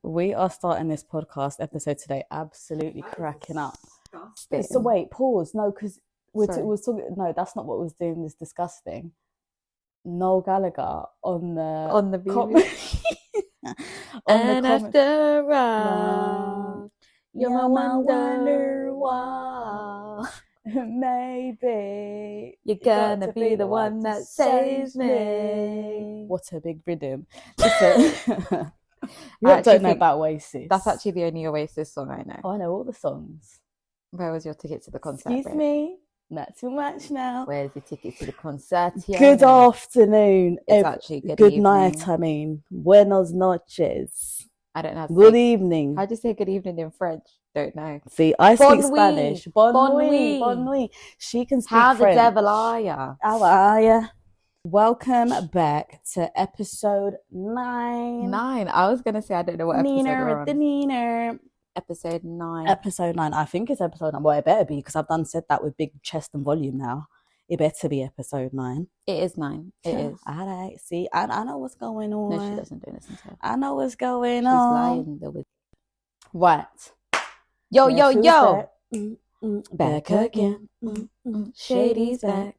We are starting this podcast episode today absolutely cracking up. Disgusting. So wait, pause. No, because we're Sorry. talking. No, that's not what was doing this disgusting. Noel Gallagher on the BBC. And after all, you're my wonder wall. Maybe You're gonna be the one that saves me. What a big rhythm. Listen, you I don't know think about Oasis. That's actually the only Oasis song I know. Oh, I know all the songs. Where was your ticket to the concert? Excuse me, not too much now. Where's your ticket to the concert? Good afternoon. It's actually good evening. night. I mean, buenos noches. I don't know. Good evening. How do you say good evening in French? Don't know. See, I Bon speak nuit. Spanish. Bon Bon nuit. nuit. Bon nuit. She can speak How French. the devil are ya? How are ya? Welcome back to episode 9. 9. I was gonna say I don't know what episode we're on. Neener. Episode 9. Episode 9. I think it's episode 9. Well, it better be because I've done said that with big chest and volume now. It better be episode 9. It is 9. It is. All right. See, I know what's going on. No, she doesn't do listen to her. I know what's going She's on. lying though. Right. Yo, Guess yo, who's yo. back again. Shady's back.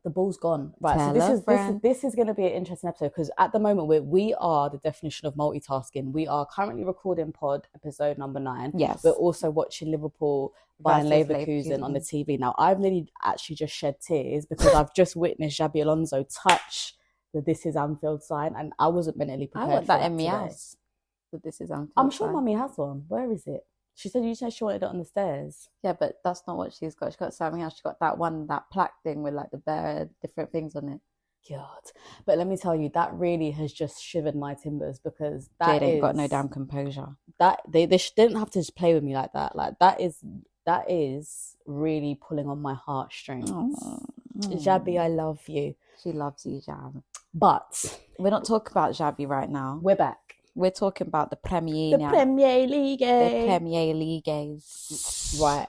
The ball's gone. Right. Tell So a friend. this is going to be an interesting episode because at the moment we are the definition of multitasking. We are currently recording pod episode number 9. Yes. We're also watching Liverpool Bayern Versus Leverkusen on the Leverkusen. TV. Now I've nearly actually just shed tears because I've just witnessed Xabi Alonso touch the "This Is Anfield" sign, and I wasn't mentally I prepared. want for that in my today. house. But this is Anfield. I'm sure sign. Mummy has one. Where is it? She said she wanted it on the stairs. Yeah, but that's not what she's got. She's got something else. She's got that plaque thing with like the bare different things on it. God. But let me tell you, that really has just shivered my timbers because that Jade ain't got no is- damn composure. That they didn't have to just play with me like that. Like that is really pulling on my heartstrings. Xabi, I love you. She loves you, Jab. But We're not talking about Xabi right now. we're back. We're talking about the Premier. The now. Premier League. The Premier League. Right.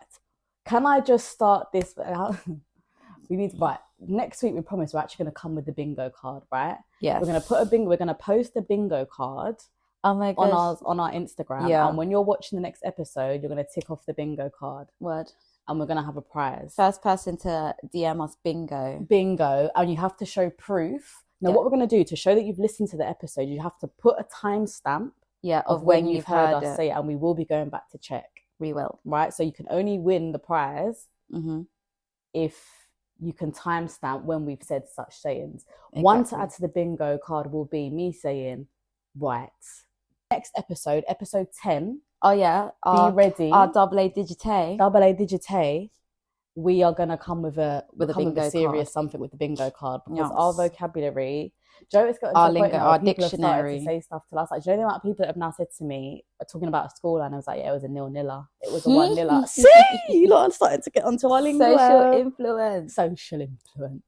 Can I just start this? Right. Next week, we promise we're actually going to come with the bingo card, right? Yes. We're going to put a bingo. We're going to post a bingo card Oh my gosh. on our Instagram. Yeah. And when you're watching the next episode, you're going to tick off the bingo card, Word. and we're going to have a prize. First person to DM us bingo. Bingo, and you have to show proof. Now, Yeah. what we're going to do to show that you've listened to the episode, you have to put a timestamp Yeah, of of when when you've heard us it. say it, and we will be going back to check. We will. Right, so you can only win the prize Mm-hmm. if you can timestamp when we've said such sayings. One to Exactly. add to the bingo card will be me saying, right. Next episode 10. Oh yeah. Be ready. Our double A digite. Double A digite. We are gonna come with a bingo serious card. something with the bingo card because Yes. our vocabulary. Joe, it's got Our to the point lingo, now our where people have started dictionary. to say stuff to us. Like, do you know the amount of people that have now said to me, talking about a school, and I was like, yeah, it was a 0-0. It was a 1-0. See, you lot are starting to get onto our lingo. Social influence. Social influence.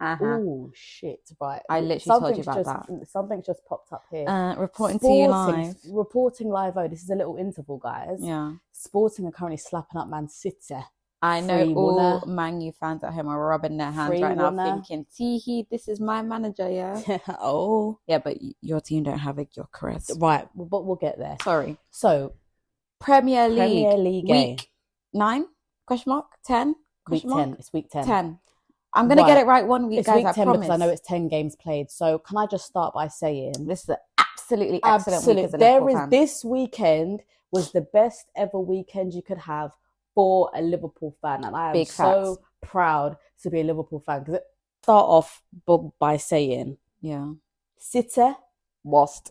Uh-huh. Oh shit! Right, I literally told you about that. Something's just popped up here. Reporting to you live. Reporting live. Oh, this is a little interval, guys. Yeah. Sporting are currently slapping up Man City. I know Free all winner. Man U fans at home are rubbing their hands Free right now winner. thinking, see, this is my manager, yeah? Oh, Yeah, but your team don't have it, you're correct. right. But we'll get there. Sorry. So, Premier League. Premier League Week 9? Question mark? 10? week Question mark? 10. It's week 10. 10. I'm going to get it right one week, It's guys, week I 10 promise. because I know it's 10 games played. So, can I just start by saying, This is an absolutely excellent week as a There Liverpool is fan. this weekend was the best ever weekend you could have for a Liverpool fan, and I am Big so proud to be a Liverpool fan. Because start off by saying Yeah. City, Lost.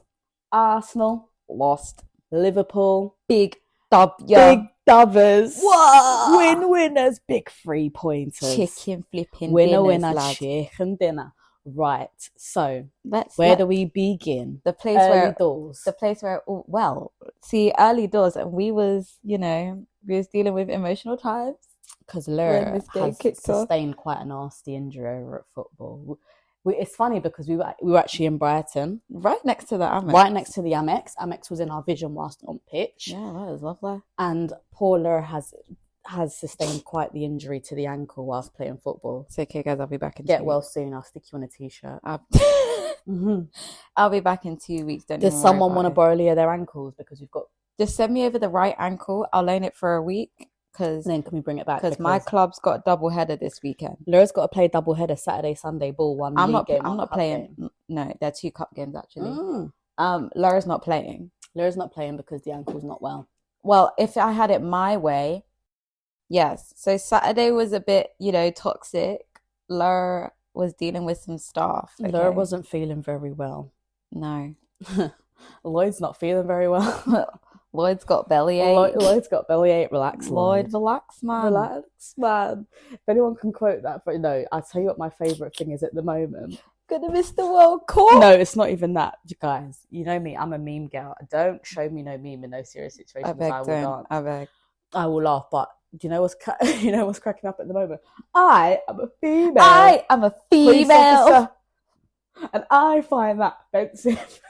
Arsenal, Lost. Liverpool, Big dub. Yeah. big dubbers, Whoa! winners, big 3 pointers, Chicken flipping winner, dinners, lad. chicken dinner. Right. So Let's where do we begin? the place Early where doors. the place where early doors, and we was dealing with emotional times. Because when Laura this game has kicked off. sustained quite a nasty injury over at football. It's funny because we were actually in Brighton, Right next to the Amex. right next to the Amex. Amex was in our vision whilst on pitch, Yeah, that was lovely. and poor Laura has has sustained quite the injury to the ankle whilst playing football. It's okay, guys. I'll be back in Get 2 well weeks. soon. I'll stick you on a t-shirt. I'll be back in 2 weeks. Does someone want to borrow Leah their ankles? Because we've got... Just send me over the right ankle. I'll loan it for a week. And then can we bring it back? Because my club's got a double header this weekend. Laura's got to play double header Saturday, Sunday, ball one. I'm not playing. Game. No, they're 2 cup games actually. Laura's not playing. Laura's not playing because the ankle's not well. Well, if I had it my way, yes. So Saturday was a bit, toxic. Laura was dealing with some stuff. Okay? Laura wasn't feeling very well. No. Lloyd's not feeling very well. Lloyd's got bellyache. Lloyd's got bellyache. Relax, Lloyd. Relax, man. Relax, man. If anyone can quote that, but no, I'll tell you what my favourite thing is at the moment. Gonna miss the World Cup. No, it's not even that, you guys. You know me, I'm a meme girl. Don't show me no meme in no serious situations. I will dance. I beg. I will laugh, but do you know what's cracking up at the moment? I am a female. I am a female. And I find that offensive.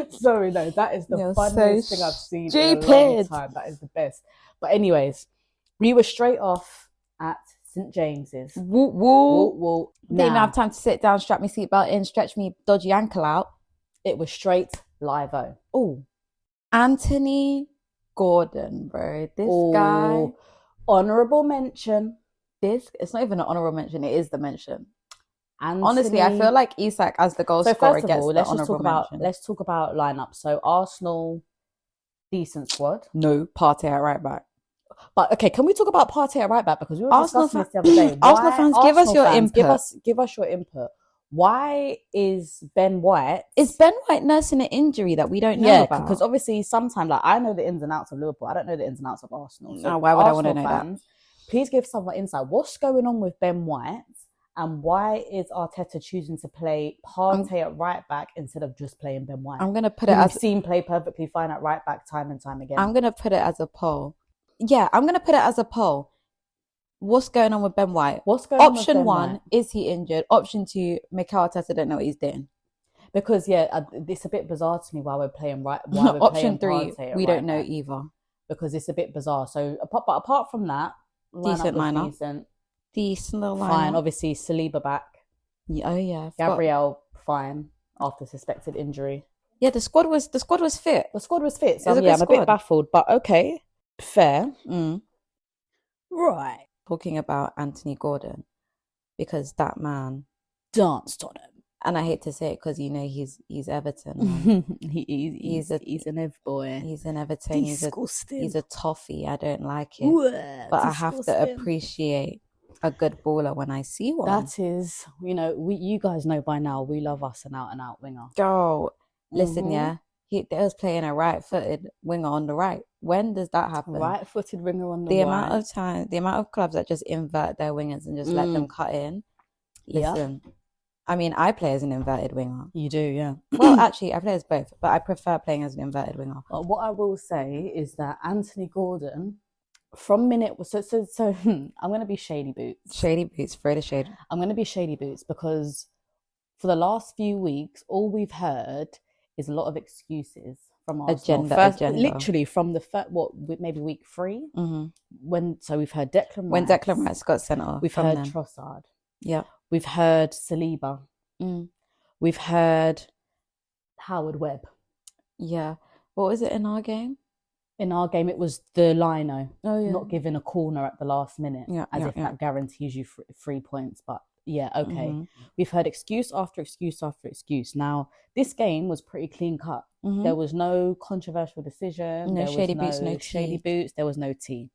Sorry, no, that is the funniest thing I've seen in a long time. That is the best. But anyways, we were straight off at St. James's. Woo woo. Didn't have time to sit down, strap my seatbelt in, stretch me dodgy ankle out. It was straight live-o. Oh, Anthony Gordon, bro. This guy. Honourable mention. It's not even an honourable mention. It is the mention. Anthony... Honestly, I feel like Isak as the goal scorer gets the honourable mention. Let's talk about lineup. So Arsenal, decent squad. No, Partey at right back. But okay, can we talk about Partey at right back? Because we were discussing this the other day. Arsenal fans, give us your input. Give us your input. Why is Ben White... Is Ben White nursing an injury that we don't know about? Because obviously sometimes, like, I know the ins and outs of Liverpool. I don't know the ins and outs of Arsenal. So why would I want to know fans, that? Please give someone insight. What's going on with Ben White? And why is Arteta choosing to play Partey at right back instead of just playing Ben White? I'm going to put it as... We've seen play perfectly fine at right back time and time again. I'm going to put it as a poll. Yeah, I'm going to put it as a poll. What's going on with Ben White? Option 1, is he injured? Option 2, Mikel Arteta don't know what he's doing. Because, it's a bit bizarre to me why we're playing right. Option 3, we don't know either. Because it's a bit bizarre. So, apart from that, decent lineup. Decent little lineup. Fine. Obviously, Saliba back. Oh yeah. Gabriel fine after suspected injury. Yeah, the squad was fit. The squad was fit. So I'm a bit baffled, but okay, fair. Right. Talking about Anthony Gordon, because that man danced on him. And I hate to say it because he's Everton. he's an Ev boy. He's an Everton. Disgusting. He's a toffee. I don't like it. But I have to appreciate a good baller when I see one. That is, you guys know by now, we love us an out winger. Girl, listen, they was playing a right-footed winger on the right. When does that happen? Right-footed winger on the right. The amount of clubs that just invert their wingers and just let them cut in. Listen, I mean, I play as an inverted winger. You do, yeah. Well, actually, I play as both, but I prefer playing as an inverted winger. What I will say is that Anthony Gordon, from minute... So I'm going to be shady boots. Shady boots, afraid of shade. I'm going to be shady boots because for the last few weeks, all we've heard is a lot of excuses from Arsenal. Agenda. Literally from the first, maybe week 3? Mm-hmm. So we've heard Declan Rice. When Declan Rice got sent off. We've heard Trossard. Yeah. We've heard Saliba. We've heard Howard Webb. Yeah. What was it in our game? In our game, it was the lino. Oh, yeah. Not giving a corner at the last minute. That guarantees you 3 points. But yeah, okay. Mm-hmm. We've heard excuse after excuse after excuse. Now, this game was pretty clean cut. Mm-hmm. There was no controversial decision. No shady boots, There was no tea.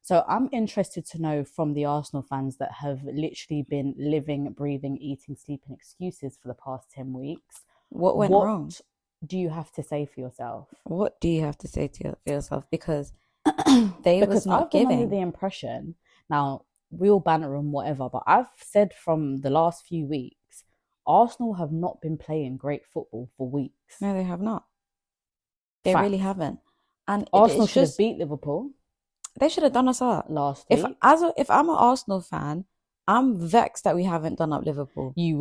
So I'm interested to know from the Arsenal fans that have literally been living, breathing, eating, sleeping excuses for the past 10 weeks. What went wrong? What do you have to say for yourself? What do you have to say for yourself? Because was not I've been giving. under the impression, now we all banter and whatever, but I've said from the last few weeks, Arsenal have not been playing great football for weeks. No, they have not. They really haven't. And Arsenal should have beat Liverpool. They should have done us up last week. If I'm an Arsenal fan, I'm vexed that we haven't done up Liverpool. We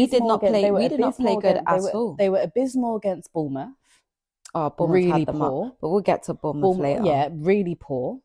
did not play good at all. They were abysmal against Bournemouth. Oh, Bournemouth really had them poor. Up, but we'll get to Bournemouth later. Yeah, really poor.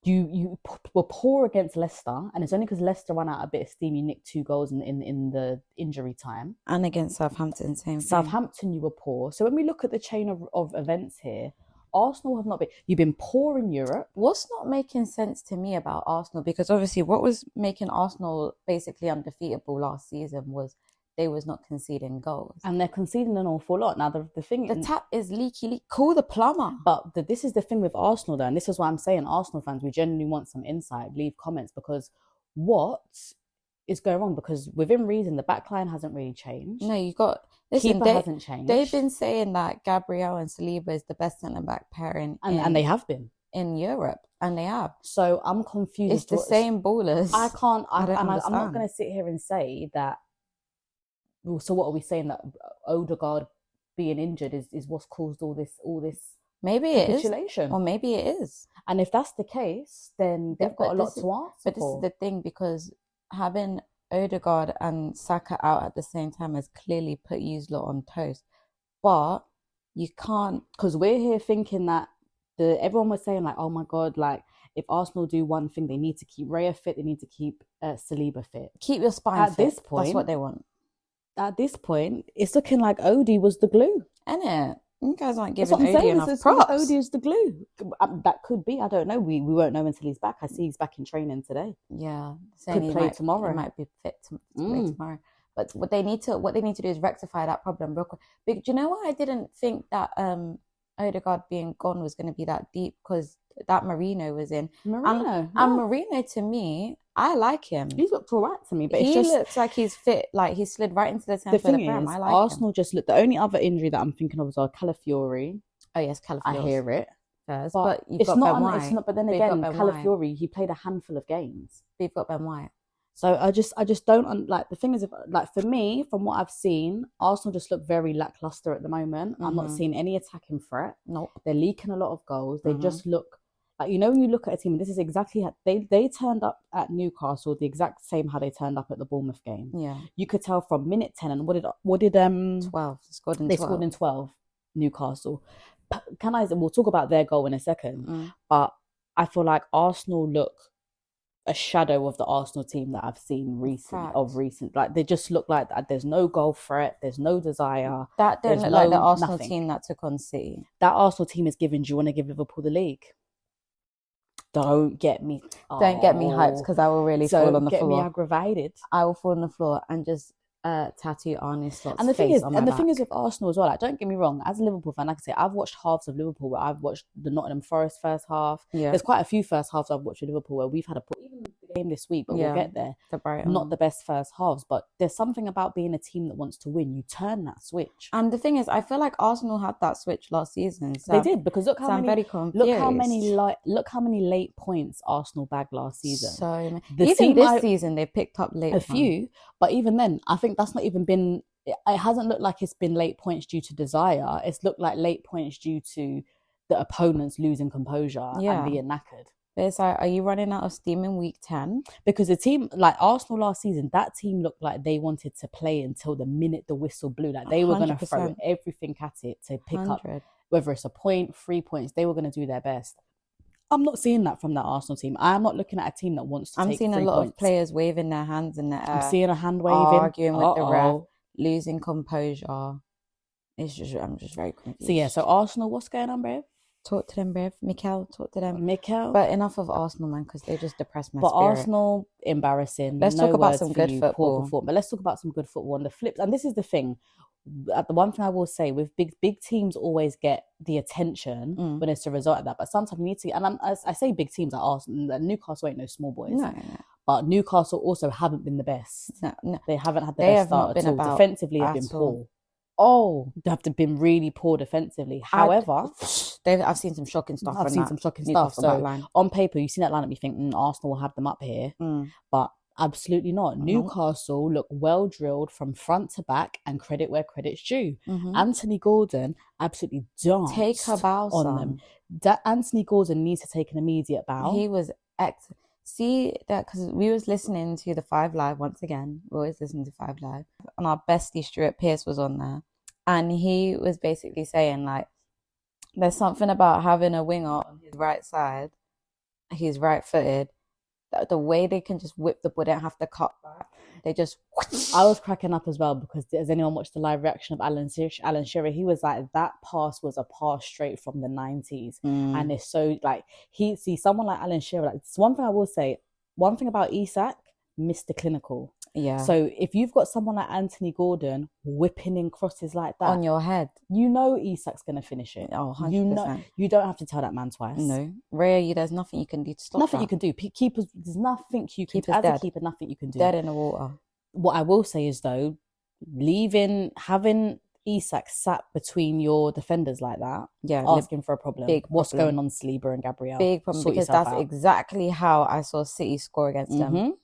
You were poor against Leicester, and it's only because Leicester ran out a bit of steam you nicked 2 goals in the injury time. And against Southampton, same thing. Southampton, you were poor. So when we look at the chain of events here, Arsenal have not been... You've been poor in Europe. What's not making sense to me about Arsenal, because obviously what was making Arsenal basically undefeatable last season was they was not conceding goals. And they're conceding an awful lot. Now, the thing... The tap is leaky. Call the plumber. But this is the thing with Arsenal, though, and this is why I'm saying, Arsenal fans, we genuinely want some insight. Leave comments, because what is going on? Because within reason, the backline hasn't really changed. No, you got... Listen, Keeper hasn't changed. They've been saying that Gabriel and Saliba is the best centre-back pairing. And they have been. In Europe, and they have. So I'm confused. It's the same ballers. I'm not going to sit here and say that... So what are we saying, that Odegaard being injured is what's caused all this maybe it capitulation? Is, or maybe it is. And if that's the case, then they've got a lot to answer. But this is the thing, because having Odegaard and Saka out at the same time has clearly put you lot on toast. But you can't, because we're here thinking that everyone was saying like, oh my God, like if Arsenal do one thing, they need to keep Raya fit, they need to keep Saliba fit, keep your spine fit. This point, that's what they want. At this point, it's looking like Odie was the glue. Innit? You guys aren't giving Odie enough props. Odie is the glue. That could be. I don't know. We won't know until he's back. I see he's back in training today. Yeah, could play tomorrow. He might be fit to play tomorrow. But what they need to do is rectify that problem real quick. But do you know why I didn't think that Odegaard being gone was going to be that deep? Because that Marino was in. And Marino, to me, I like him. He's looked all right to me, but he looks like he's fit. Like he slid right into the centre of the Prem. I like Arsenal him. Just look. The only other injury that I'm thinking of is Calafiori. Oh yes, Calafiori. I hear it. First, but you've got Ben White. It's not. But then again, Calafiori, he played a handful of games. But you've got Ben White. So I just don't like. The thing is, like for me, from what I've seen, Arsenal just look very lackluster at the moment. I'm not seeing any attacking threat. Nope. They're leaking a lot of goals. They just look. Like, you know, when you look at a team, and this is exactly how they turned up at Newcastle, the exact same how they turned up at the Bournemouth game. Yeah, you could tell from minute 10. And what did 12 scored in 12. They scored in 12. Newcastle. We'll talk about their goal in a second. But I feel like Arsenal look a shadow of the Arsenal team that I've seen recent. Like they just look like that. There's no goal threat. There's no desire. That don't look like the Arsenal team that took on City. That Arsenal team is giving. Do you want to give Liverpool the league? Don't get me hyped, because I will really fall on the floor. Don't get me aggravated. I will fall on the floor and just tattoo Arne Slot's and the face on my back. And the thing is with Arsenal as well, like, don't get me wrong, as a Liverpool fan, like I say, I've watched halves of Liverpool where I've watched the Nottingham Forest first half. Yeah. There's quite a few first halves I've watched with Liverpool where we've had even the game this week, but we'll get there. Not the best first halves, but there's something about being a team that wants to win. You turn that switch. And the thing is, I feel like Arsenal had that switch last season. So they did, because look how many late points Arsenal bagged last season. So even this season they picked up late a few, but even then, I think that's not even been. It hasn't looked like it's been late points due to desire. It's looked like late points due to the opponents losing composure and being knackered. But it's like, are you running out of steam in week 10? Because a team like Arsenal last season, that team looked like they wanted to play until the minute the whistle blew. Like they were going to throw everything at it to pick 100. Up, whether it's a point, 3 points. They were going to do their best. I'm not seeing that from that Arsenal team. I'm not looking at a team that wants to take 3 points. I'm seeing a lot of players waving their hands in the air. I'm seeing a hand waving. Arguing with the ref. Losing composure. I'm just very confused. So Arsenal, what's going on, Brev? Talk to them, Brev. Mikel, talk to them. Mikel. But enough of Arsenal, man, because they just depress my spirit. But Arsenal, embarrassing. Let's talk about some good football. But let's talk about some good football on the flips. And this is the thing. The one thing I will say, with big teams always get the attention when it's a result of that. But sometimes you need to, and I say big teams like Arsenal, Newcastle ain't no small boys. No. But Newcastle also haven't been the best. No. They haven't had the best start at all. Defensively, have been poor. Oh, they have been really poor defensively. However, I've seen some shocking stuff. I've seen some shocking stuff. So on paper, you see that lineup, you think Arsenal will have them up here, but absolutely not. Newcastle look well drilled from front to back, and credit where credit's due. Anthony Gordon absolutely danced. Take a bow on them. Anthony Gordon needs to take an immediate bow. He was excellent. See that, because we was listening to the 5 Live once again. We always listen to 5 Live, and our bestie Stuart Pearce was on there, and he was basically saying like, there's something about having a winger on his right side He's right-footed. The way they can just whip the ball, they don't have to cut back. They just. I was cracking up as well because has anyone watched the live reaction of Alan Shearer? He was like, that pass was a pass straight from the 90s. And it's so like, someone like Alan Shearer, like, it's one thing I will say, one thing about Isak, Mr. Clinical. Yeah. So if you've got someone like Anthony Gordon whipping in crosses like that on your head, you know Isak's going to finish it. Oh, 100%. You know, you don't have to tell that man twice. No. Rhea, there's nothing you can do to stop Nothing that. you can do. Keepers, there's nothing you can do. As a keeper, nothing you can do. Dead in the water. What I will say is, though, having Isak sat between your defenders like that, asking for a problem. What's going on, Saliba and Gabriel? Big problem, because that's exactly how I saw City score against them.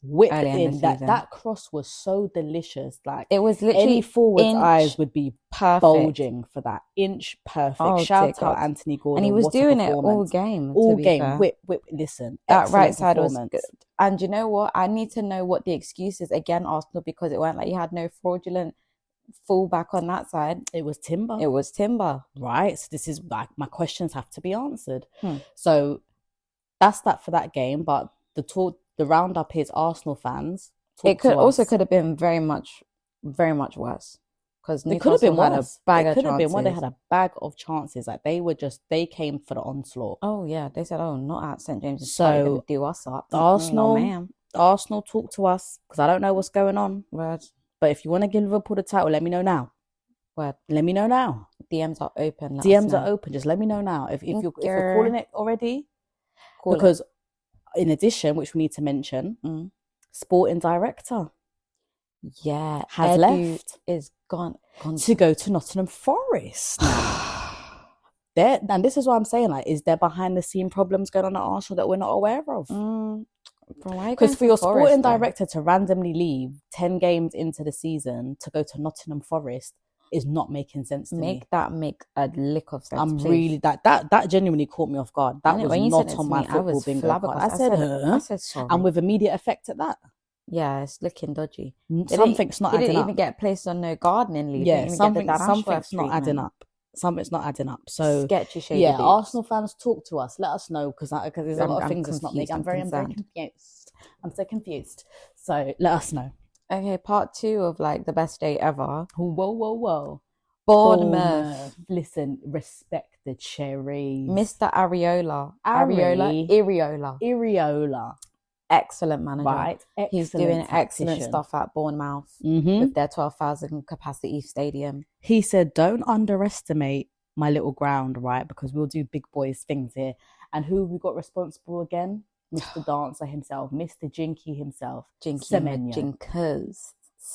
Whipped in that cross was so delicious. Like, it was literally any forward's eyes would be perfect, bulging for that inch perfect. Shout out Anthony Gordon, and he was doing it all game. Whip. Listen, that right side was good. And you know what? I need to know what the excuse is again, Arsenal, because it weren't like you had no fraudulent fullback on that side. It was Timber. Right. So this is like, my questions have to be answered. So that's that for that game. But the roundup is Arsenal fans. It could have been very much worse, because it could have been worse. They had a bag of chances. Like, they came for the onslaught. Oh yeah, they said, "Oh, not at St James's." So do us up, Arsenal. No, ma'am. Arsenal, talk to us, because I don't know what's going on. Word. But if you want to give Liverpool the title, let me know now. Word. Let me know now. DMs are open. DMs are open. Just let me know now if you're calling it already. Because in addition, which we need to mention, sporting director, has left, is gone to go to Nottingham Forest now. And this is what I'm saying. Like, is there behind the scene problems going on at Arsenal that we're not aware of? Because for your sporting director to randomly leave 10 games into the season to go to Nottingham Forest is not making sense to me. Make a lick of sense. I'm really that genuinely caught me off guard. That was not on my football bingo card. I said, sorry. And with immediate effect at that. Yeah, it's looking dodgy. Something's not adding up. He didn't even get placed on no gardening leave. Yeah, something's not adding up. Something's not adding up. So sketchy, shady. Yeah, Arsenal fans, talk to us. Let us know, because there's a lot of things that's not making. I'm very confused. I'm so confused. So let us know. Okay, part 2 of like the best day ever. Whoa. Bournemouth. Listen, respect the cherries. Mr. Areola. Iriola. Excellent manager. Right. He's doing excellent stuff at Bournemouth with their 12,000 capacity stadium. He said, don't underestimate my little ground, right? Because we'll do big boys things here. And who we got responsible again? Mr. Dancer himself, Mr. Jinky himself, Semenyo.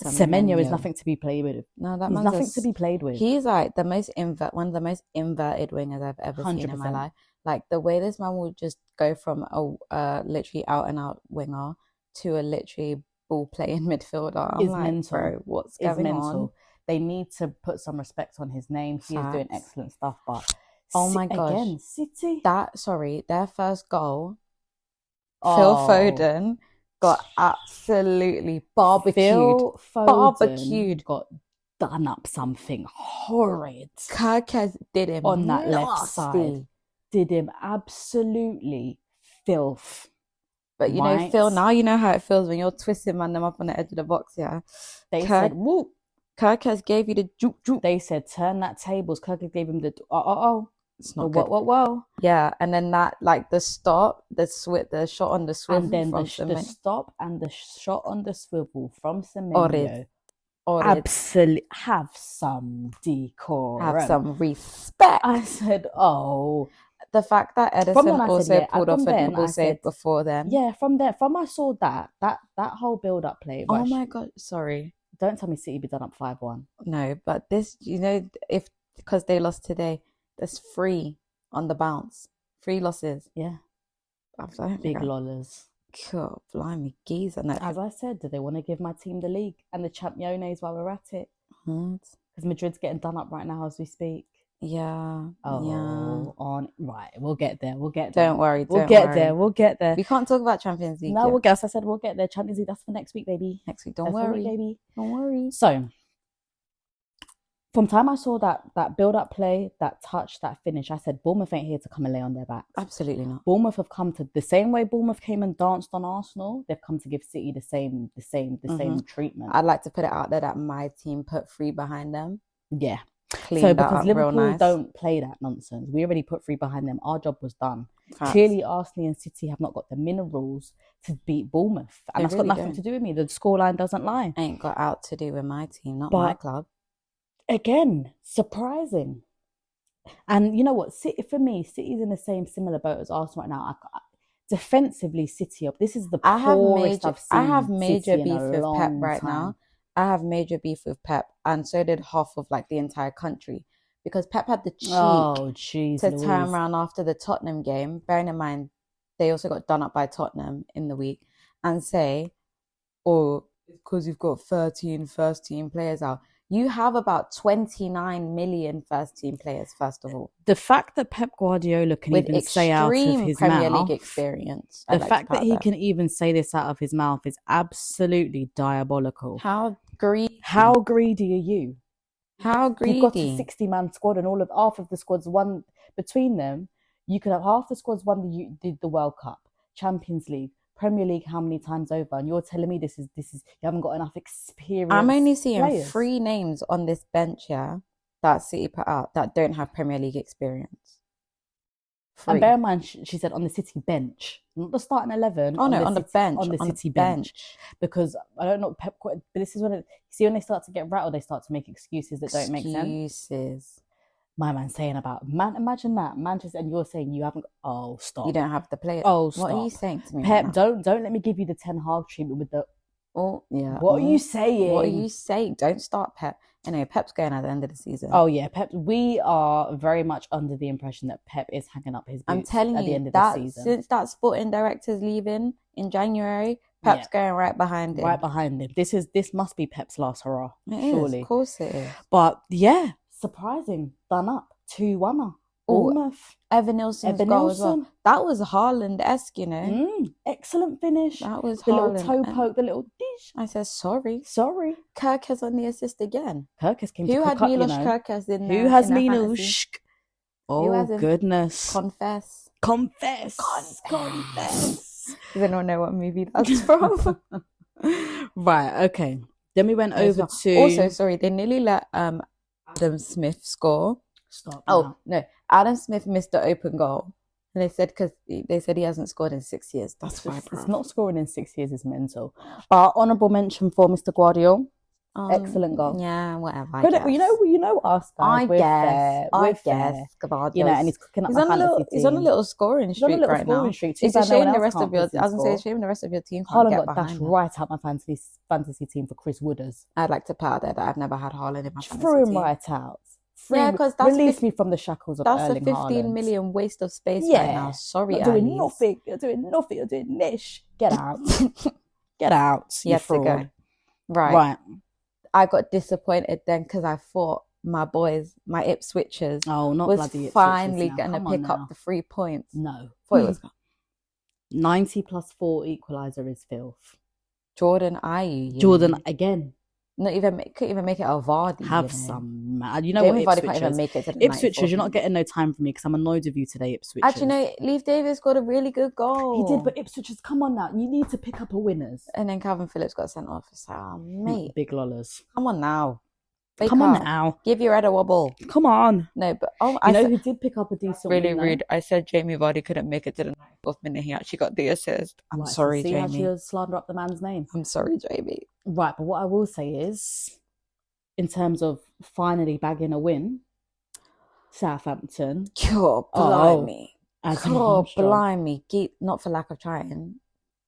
Semenyo is nothing to be played with. No, that man's nothing to be played with. He's like one of the most inverted wingers I've ever 100%. Seen in my life. Like, the way this man will just go from a literally out and out winger to a literally ball playing midfielder. I'm like, mental. Bro, what's going on? They need to put some respect on his name. He is doing excellent stuff. But oh my gosh, again, City. Their first goal. Phil Foden got absolutely barbecued. Got done up something horrid. Kirkes did him on that left side. Did him absolutely filth. But you know, Phil, now you know how it feels when you're twisting man them up on the edge of the box, yeah? They said, whoop. Kirkes gave you the juke. They said, turn that tables. Kirkes gave him the It's not good. Whoa. Yeah, and then that, like, the stop, the shot on the swivel, and then the stop and the shot on the swivel from Semenyo. Absolutely, have some decorum, have some respect. I said, the fact that Edison also pulled off a double save before then. Yeah, from I saw that whole build-up play. Oh my God, sorry. Don't tell me City be done up 5-1. No, but this, you know, because they lost today. There's 3 on the bounce. 3 losses. Yeah. Big lollers. God, blimey, geezer. No. As I said, do they want to give my team the league and the Championes while we're at it? Because Madrid's getting done up right now as we speak. Yeah. Right. We'll get there. Don't worry. We'll get there. We can't talk about Champions League. No, I said we'll get there. Champions League, that's for next week, baby. Next week. Don't worry, baby. Don't worry. So, From time I saw that build-up play, that touch, that finish, I said, Bournemouth ain't here to come and lay on their backs. Absolutely not. Bournemouth have come to the same way Bournemouth came and danced on Arsenal. They've come to give City the same treatment. I'd like to put it out there that my team put 3 behind them. Yeah. So because Liverpool don't play that nonsense, we already put 3 behind them. Our job was done. Facts. Clearly, Arsenal and City have not got the minerals to beat Bournemouth, and that's really got nothing to do with me. The scoreline doesn't lie. Ain't got out to do with my team, not my club. Again, surprising. And you know what? City, for me, City's in the similar boat as Arsenal right now. Defensively, City up. This is the poorest I've seen. I have major beef with Pep right now. I have major beef with Pep, and so did half of like the entire country, because Pep had the cheek to turn around after the Tottenham game, bearing in mind they also got done up by Tottenham in the week, and say, "Oh, because you've got 13 first-team players out." You have about 29 million first-team players, first of all. The fact that Pep Guardiola can even say out of his Premier mouth... League experience. The fact that he can even say this out of his mouth is absolutely diabolical. How greedy are you? How greedy? You've got a 60-man squad, and half of the squads won between them. You could have half the squads won the World Cup, Champions League, Premier League how many times over, and you're telling me this is you haven't got enough experience. I'm only seeing 3 names on this bench here that City put out that don't have Premier League experience. 3. And bear in mind, she said on the City bench, not the starting 11. Oh no, on the bench, on the City bench. Because I don't know Pep. But this is when when they start to get rattled, they start to make excuses that don't make sense. Excuses. My man saying about imagine that Manchester, and you're saying you haven't. Oh, stop! You don't have the players. Oh, stop! What are you saying to me, Pep? right don't let me give you the Ten Hag treatment with the. Oh yeah. What are you saying? What are you saying? Don't start Pep. Anyway, Pep's going at the end of the season. Oh yeah, Pep. We are very much under the impression that Pep is hanging up his boots. I'm telling you, at the end of the season. Since that sporting director's leaving in January, Pep's going right behind him. Right behind him. This must be Pep's last hurrah. Surely, of course it is. But yeah, surprising. Done up. 2-1. Bournemouth. Evan Nilsson's goal as well. That was Haaland-esque, you know. Excellent finish. That was the Haaland. Little toe poke, the little dish. I said sorry. Kirkes on the assist again. Kirkes came Who to had Milos Kirkes in there? Who has Milos? Oh goodness. Confess. Does anyone know what movie that's from? Right, okay. Then we went over to... Also, sorry, they nearly let Adam Smith score. Stop. No. Adam Smith missed the open goal. And they said he hasn't scored in 6 years. That's why, bro. It's not scoring in 6 years is mental. But honourable mention for Mr. Guardiola. Excellent goal. Yeah, whatever. You know us guys. We're fair. You know, and he's cooking up my fantasy team. He's on a little scoring streak right now. It's a shame the rest of your. I was gonna say, it's a shame the rest of your team can't get behind. Haaland got right out my fantasy team for Chris Wooders. I'd like to put out there that I've never had Haaland in my fantasy throw him team. Right out. Because release me from the shackles of Erling Haaland. That's a 15 million waste of space right now. Sorry, You're doing nothing. You're doing niche. Get out. Get out. You fraud. To go. Right. I got disappointed then because I thought my boys, my Ipswichers, was finally going to pick up the 3 points. No. Thought it was 90 plus 4 equaliser is filth. Jordan Ayew. Jordan again. Couldn't even make it a Vardy. Have some mad. You know what, Vardy can't even make it to the Ipswichers, you're not getting no time from me because I'm annoyed with you today, Ipswichers. Actually, Leif Davis got a really good goal. He did, but Ipswichers, come on now. You need to pick up a winners. And then Calvin Phillips got sent off. It's like, oh, mate. Big lollers. Come on now. Come on now. Give your head a wobble. Come on. No, but who did pick up a decent really rude. I said Jamie Vardy couldn't make it to the 94th minute. He actually got the assist. I'm sorry, Jamie. See how she slander up the man's name. I'm sorry, Jamie. Right, but what I will say is, in terms of finally bagging a win, Southampton. Blimey. Not for lack of trying.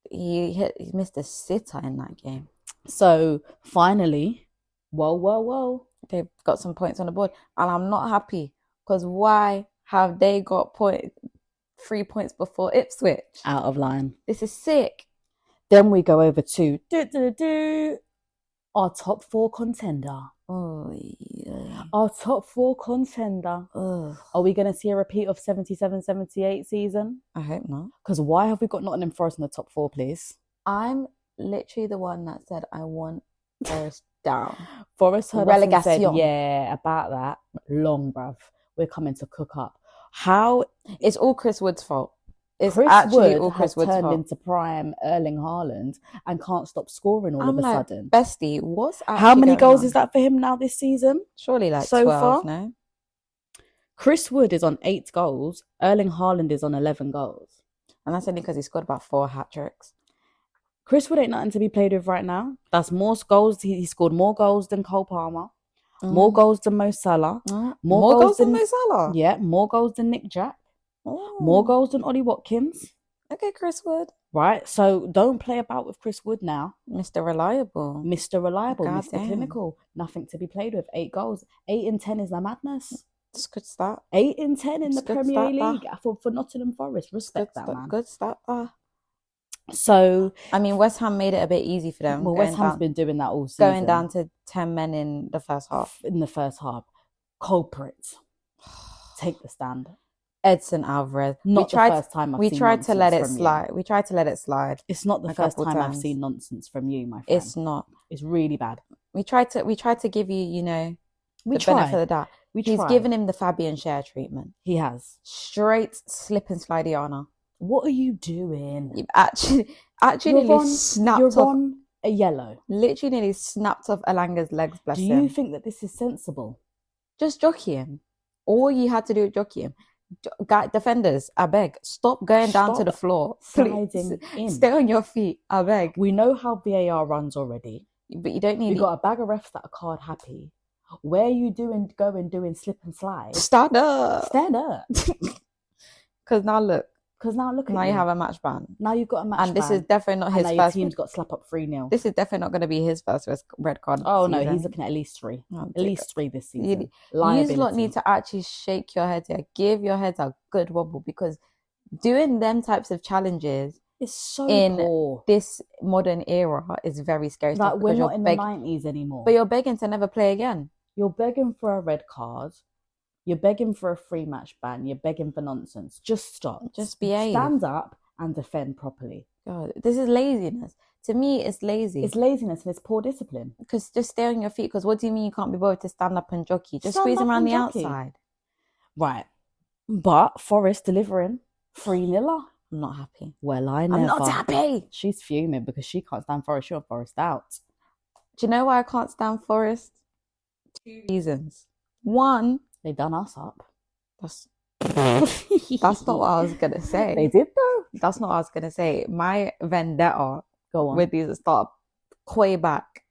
He missed a sitter in that game. So finally, whoa. They've got some points on the board. And I'm not happy because why have they got 3 points before Ipswich? Out of line. This is sick. Then we go over to our top 4 contender. Oh, yeah. Our top 4 contender. Ugh. Are we going to see a repeat of 77-78 season? I hope not. Because why have we got Nottingham Forest in the top 4, please? I'm literally the one that said I want Forest down. Forest heard us and said, Relegation. yeah, about that. Long, bruv. We're coming to cook up. How? It's all Chris Wood's fault. It's Chris actually Wood all Chris has Wood's turned fault. into prime Erling Haaland and can't stop scoring all of a sudden. Bestie, what's actually how many goals on? is that for him now this season? Surely like so 12, far? no? Chris Wood is on 8 goals. Erling Haaland is on 11 goals. And that's only because he scored about 4 hat-tricks. Chris Wood ain't nothing to be played with right now. That's more goals. He scored more goals than Cole Palmer. More goals than Mo Salah. More goals than Mo Salah? Yeah, more goals than Nick Jack. More goals than Ollie Watkins. Okay, Chris Wood. Right, so don't play about with Chris Wood now. Mr. Reliable. Mr. Reliable, God Mr. damn. Clinical. Nothing to be played with. 8 goals. 8 in 10 is the madness. It's a good start. 8 in 10 in the Premier League for Nottingham Forest. Respect that, man. Good start. So, I mean, West Ham made it a bit easy for them. Well, West Ham's been doing that all season. Going down to 10 men in the first half. Culprits. Take the stand. Edson Alvarez. Not the first time I've seen tried to let it slide. We tried to let it slide. It's not the first time I've seen nonsense from you, my friend. It's not. It's really bad. We tried to give you, the benefit of the doubt. He's given him the Fabian Schär treatment. He has. Straight slip and slideana. What are you doing? You've actually nearly snapped off. You're on a yellow. Literally nearly snapped off Elanga's legs, bless him. Do you think that this is sensible? Just jockey him. All you had to do was jockey him. Defenders, I beg, stop going down to the floor. Sliding in. Stay on your feet, I beg. We know how VAR runs already. But you don't need... You've got a bag of refs that are card happy. Where are you doing slip and slide? Stand up. Because now look at now you have a match ban. Now you've got a match ban. And this is definitely not his first. Your team's got slap up 3-0. This is definitely not going to be his first red card. Oh no, he's looking at least 3. At least 3 this season. You lot need to actually shake your heads here. Give your heads a good wobble, because doing them types of challenges is so in poor. This modern era is very scary. Like, we're not in the 90s anymore. But you're begging to never play again. You're begging for a red card. You're begging for a free match ban. You're begging for nonsense. Just stop. Just behave. Stand up and defend properly. God, this is laziness. To me, it's lazy. It's laziness and it's poor discipline. Because just stay on your feet. Because what do you mean you can't be bothered to stand up and jockey? Just squeeze him around the outside. Right. But Forest delivering 3-0. I'm not happy. Well, I never. I'm not happy. She's fuming because she can't stand Forest. She'll Forest out. Do you know why I can't stand Forest? 2 reasons. One, they done us up. That's not what I was gonna say. They did though. That's not what I was gonna say. My vendetta with these start way back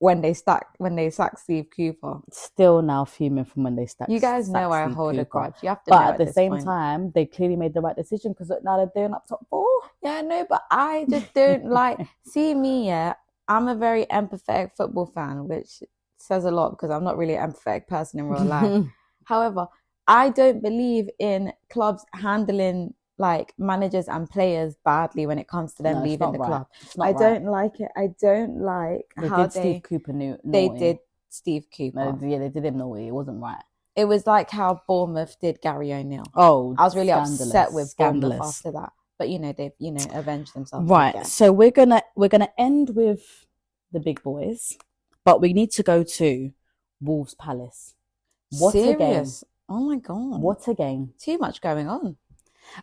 when they sacked Steve Cooper. Still now fuming from when they sacked. You guys know I hold a grudge. You have to. But at the same time, they clearly made the right decision, because now they're doing up top 4. Yeah, I know, but I just don't like. See me, yeah. I'm a very empathetic football fan, which says a lot because I'm not really an empathetic person in real life. However, I don't believe in clubs handling like managers and players badly when it comes to them leaving the club. I don't like it. I don't like how Steve Cooper naughty. They did Steve Cooper. Yeah, they did him naughty. It wasn't right. It was like how Bournemouth did Gary O'Neill. Oh, I was really upset with Bournemouth after that. But they've avenged themselves. Right. Again. So we're gonna end with the big boys, but we need to go to Wolves Palace. What a game! Oh my god! What a game! Too much going on.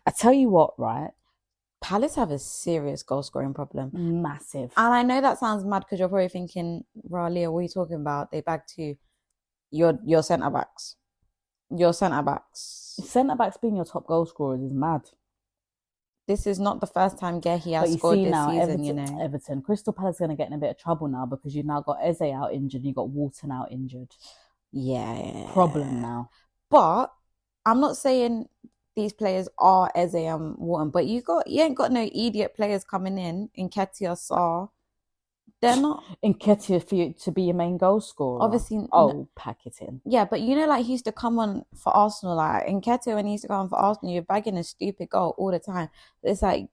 I tell you what, right? Palace have a serious goal scoring problem. Massive. And I know that sounds mad because you're probably thinking, Leah, what are you talking about? They bagged your centre backs. Your centre backs. Centre backs being your top goal scorers is mad. This is not the first time Gehi has scored this season, Everton. Crystal Palace is going to get in a bit of trouble now because you've now got Eze out injured, you've got Walton out injured. Yeah. Problem now. But I'm not saying these players are Eze and Walton, but you ain't got no idiot players coming in Nketiah, Sarr. They're not Nketiah for you to be your main goal scorer. Obviously, pack it in. Yeah, but like he used to come on for Arsenal. Like Nketiah, when he used to come on for Arsenal, you're bagging a stupid goal all the time. It's like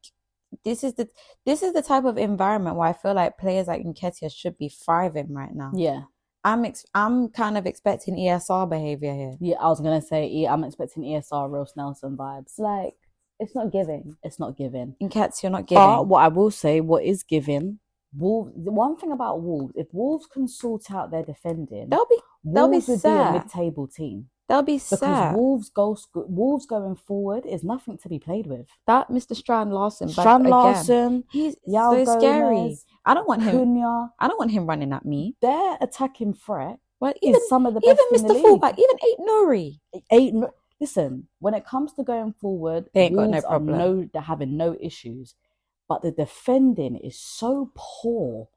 this is the type of environment where I feel like players like Nketiah should be thriving right now. Yeah, I'm kind of expecting ESR behavior here. Yeah, I was gonna say I'm expecting ESR Ross Nelson vibes. Like it's not giving. It's not giving. Nketiah, not giving. But what I will say, what is giving Wolves. The one thing about Wolves, if Wolves can sort out their defending, they'll be would be a mid-table team. They'll be because Wolves going forward is nothing to be played with. That Mr. Strand Larsen, he's so scary. I don't want him. Cunha. I don't want him running at me. Their attacking threat is some of the best in the league. Fullback, even Nuri. Listen, when it comes to going forward, they ain't got no problem. They're having no issues, but the defending is so poor.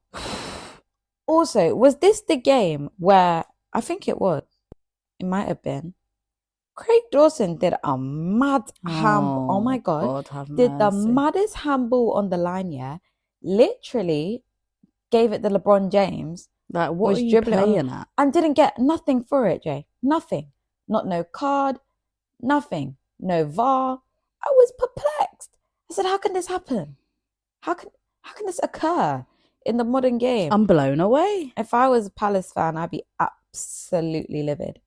Also, was this the game where I think it might have been, Craig Dawson did a mad oh my God did the maddest handball on the line, literally gave it to LeBron James, like what are you playing at, and didn't get nothing for it, Jay. Nothing. Not no card, nothing, no VAR. I was perplexed. I said, how can this happen? How can this occur in the modern game? I'm blown away. If I was a Palace fan, I'd be absolutely livid.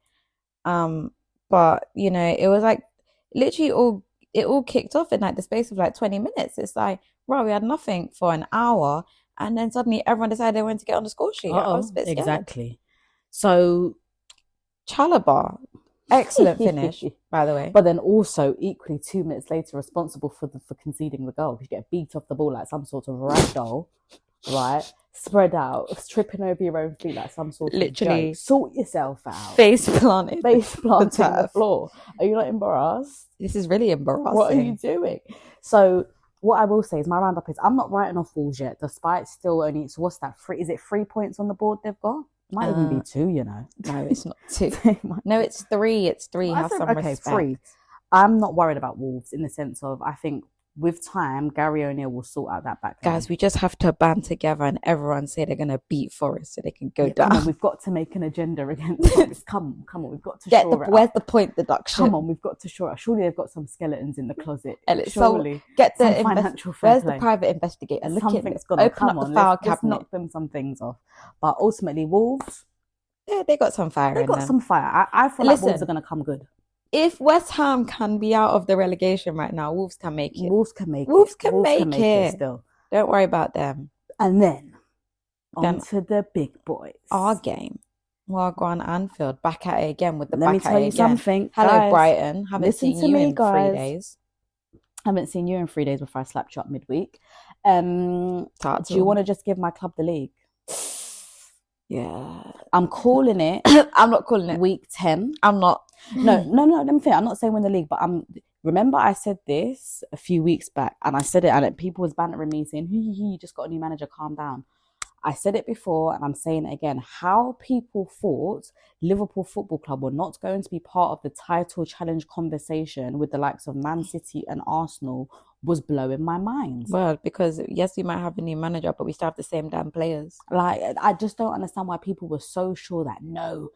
But you know, it was like literally it all kicked off in like the space of like 20 minutes. It's like, wow, we had nothing for an hour, and then suddenly everyone decided they wanted to get on the score sheet. I was a bit scared. Exactly. So Chalobah, excellent finish, by the way. But then also equally 2 minutes later, responsible for conceding the goal. You get beat off the ball like some sort of ragdoll, right? Spread out, tripping over your own feet like some sort of literally joke. Sort yourself out. Face planted on the floor. Are you not embarrassed? This is really embarrassing. What are you doing? So what I will say is my roundup is I'm not writing off Wolves yet, despite still only, so what's that? Is it 3 points on the board they've got? Might even be 2, you know. No, it's not 2. No, it's 3. It's 3. Have some respect. 3. I'm not worried about Wolves in the sense of, I think with time, Gary O'Neill will sort out that back line. Guys, we just have to band together and everyone say they're going to beat Forest so they can go down. Come on, we've got to make an agenda against Forest. Come on, we've got to shore it where's up. the point deduction? Come on, we've got to shore it up. Surely they've got some skeletons in the closet. Surely. Get the financial fair Where's play. The private investigator? Something's got to come on. Let's knock them some things off. But ultimately, Wolves... Yeah, they got some fire in them. They got some fire. I feel like Wolves are going to come good. If West Ham can be out of the relegation right now, Wolves can make it. Wolves can make it still. Don't worry about them. And then on to the big boys. Our game. Well, go on Anfield. Back at it again with the Let me tell you something. Hello, guys, Brighton. Haven't seen you in 3 days. Haven't seen you in 3 days before I slapped you up midweek. Do you want to just give my club the league? Yeah, I'm calling it. I'm not calling it week 10. I'm not. No. Let me think. I'm not saying win the league, but remember I said this a few weeks back, and I said it, and people was bantering me saying, "You just got a new manager. Calm down." I said it before, and I'm saying it again. How people thought Liverpool Football Club were not going to be part of the title challenge conversation with the likes of Man City and Arsenal was blowing my mind. Well, because yes, we might have a new manager, but we still have the same damn players. Like, I just don't understand why people were so sure that no.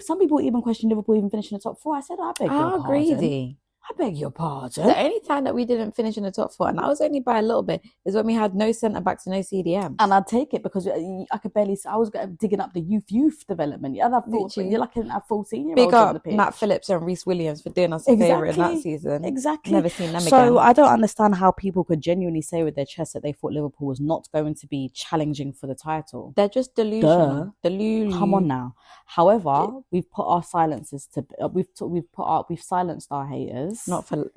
Some people even questioned Liverpool even finishing the top 4. I said, I beg your pardon. Greedy. I beg your pardon. The only time that we didn't finish in the top 4, and that was only by a little bit, is when we had no centre backs and no CDM. And I'd take it because I could barely. I was digging up the youth development. Yeah, you're like a 14-year-old. Big up Nat Phillips and Reece Williams for doing us a favour in that season. Exactly. Never seen them again. So I don't understand how people could genuinely say with their chest that they thought Liverpool was not going to be challenging for the title. They're just delusional. Come on now. However, we've put our silences to. We've silenced our haters. Not for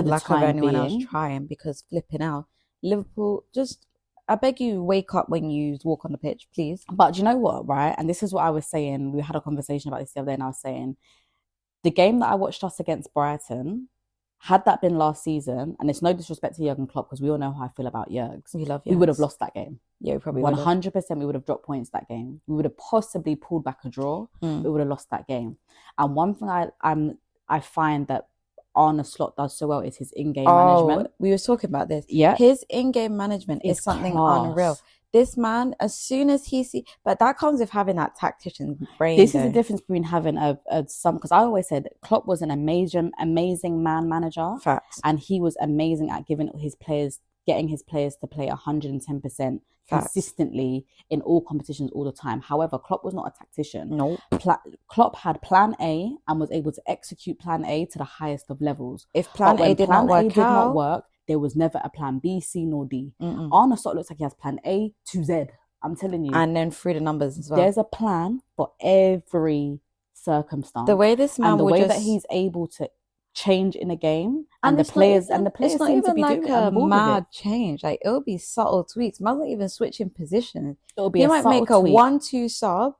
lack of anyone else trying, because flipping out, Liverpool, just, I beg you, wake up when you walk on the pitch, please. But do you know what, right? And this is what I was saying. We had a conversation about this the other day, and I was saying, the game that I watched us against Brighton, had that been last season, and it's no disrespect to Jurgen Klopp, because we all know how I feel about Jurgs. We love Jurgs. We would have lost that game. Yeah, we probably 100% we would have dropped points that game. We would have possibly pulled back a draw. We would have lost that game. And one thing I find that Arne Slot does so well is his in-game management. We were talking about this. Yeah. His in-game management is something unreal. This man, as soon as he sees, but that comes with having that tactician brain. This is the difference between having because I always said Klopp was an amazing man manager. Facts. And he was amazing at getting his players to play 110% consistently in all competitions all the time. However, Klopp was not a tactician. No. Klopp had plan A and was able to execute plan A to the highest of levels. If plan A did not work, there was never a plan B, C, nor D. Arne Slot looks like he has plan A to Z. I'm telling you. And then through the numbers as well. There's a plan for every circumstance. The way this man and the way that he's able to change in a game, and the players it's not seem even to be like doing a mad change. Like, it'll be subtle tweaks. Man's not even switching positions. It'll be he a might subtle make a tweak. 1-2 sub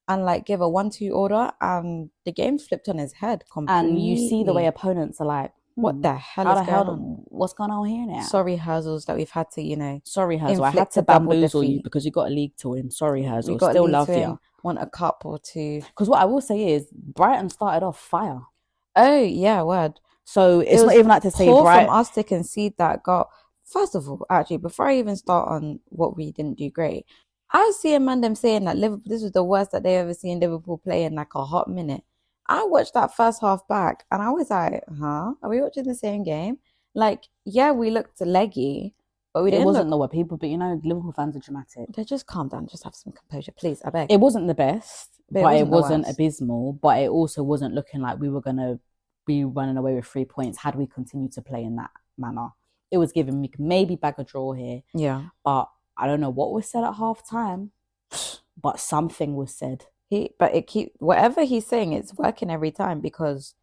and like give a 1-2 order, and the game flipped on his head completely. And you see the way opponents are like, what the hell is going on? What's going on here now? Sorry, Herzls, that we've had to, Sorry, Herzl, I had to bamboozle you because you got a league to win. Sorry, Herzl, still love you. Want a cup or two. Because what I will say is, Brighton started off fire. Oh, yeah, word. So it's not even like to say Brighton from us to concede that goal. First of all, actually, before I even start on what we didn't do great, I was seeing them saying that Liverpool, this was the worst that they ever seen Liverpool play in like a hot minute. I watched that first half back and I was like, are we watching the same game? Like, yeah, we looked leggy, but we didn't. It wasn't the way people, but Liverpool fans are dramatic. They just calm down, just have some composure, please, I beg. It wasn't the best, but it wasn't abysmal, but it also wasn't looking like we were going to be running away with 3 points had we continued to play in that manner. It was giving me maybe bag a draw here. Yeah. But I don't know what was said at half time, but something was said. Whatever he's saying, it's working every time, because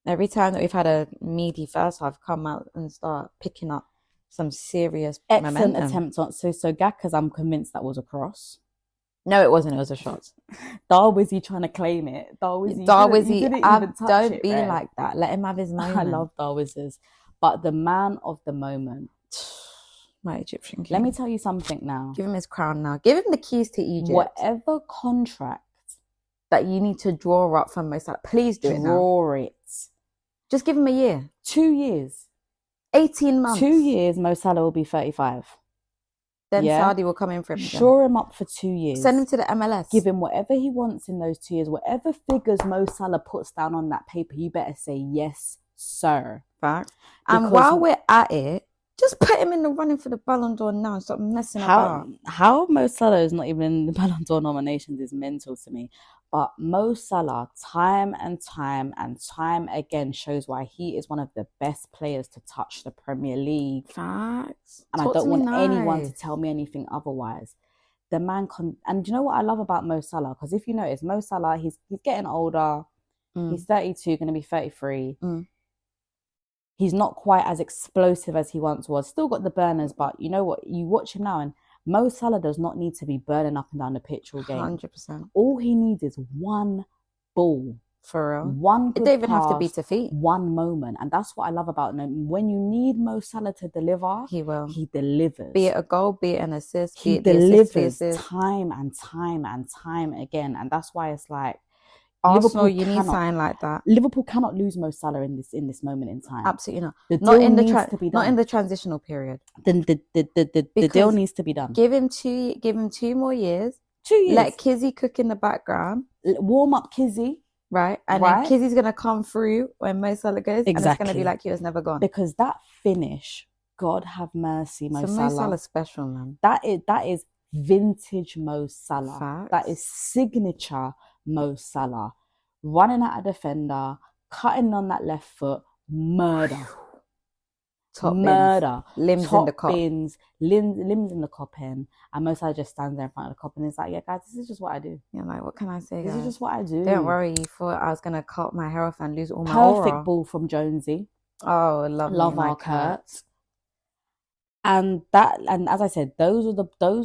every time that we've had a meaty first half, come out and start picking up some serious excellent momentum. Attempt on so Gakka's, I'm convinced that was a cross. No, it wasn't. It was a shot. Darwizzy trying to claim it. Darwizzy, don't be like that. Let him have his moment. I love Darwizzers, but the man of the moment, my Egyptian king. Let me tell you something now. Give him his crown now. Give him the keys to Egypt. Whatever contract that you need to draw up from Mo Salah, please do it now. Draw it. Just give him a year. 2 years. 18 months. 2 years, Mo Salah will be 35. Then Saudi will come in for him. Shore him up for 2 years. Send him to the MLS. Give him whatever he wants in those 2 years. Whatever figures Mo Salah puts down on that paper, you better say, yes, sir. Fact. And while we're at it, just put him in the running for the Ballon d'Or now and stop messing about. How Mo Salah is not even in the Ballon d'Or nominations is mental to me. But Mo Salah, time and time again, shows why he is one of the best players to touch the Premier League. Facts. And I don't want anyone to tell me anything otherwise. The man and do you know what I love about Mo Salah? Because if you notice, Mo Salah, he's getting older. He's 32, going to be 33. He's not quite as explosive as he once was. Still got the burners, but you know what? You watch him now, and Mo Salah does not need to be burning up and down the pitch all game. 100%. All he needs is one ball. For real. One good It don't even pass, have to be to feet. one moment. And that's what I love about him. When you need Mo Salah to deliver, he will. He delivers. Be it a goal, be it an assist, he delivers time and time again. And that's why it's like, Arsenal, you need something like that. Liverpool cannot lose Mo Salah in this moment in time. Absolutely not. Not in the transitional period. The deal needs to be done. Give him 2 more years. 2 years. Let Kizzy cook in the background. Warm up Kizzy. Right. And then Kizzy's gonna come through when Mo Salah goes. Exactly. And it's gonna be like he was never gone. Because that finish, God have mercy, Mo Salah. Mo Salah's special, man. That is vintage Mo Salah. Facts. That is signature Mo Salah. Running at a defender, cutting on that left foot, murder. Murder. Limbs in the cop. Limbs in the copping. And Mo Salah just stands there in front of the cop and is like, yeah, guys, this is just what I do. Yeah, like, what can I say, guys? This is just what I do. Don't worry, you thought I was going to cut my hair off and lose all my aura. Perfect ball from Jonesy. Oh, love our Kurt. And as I said, those are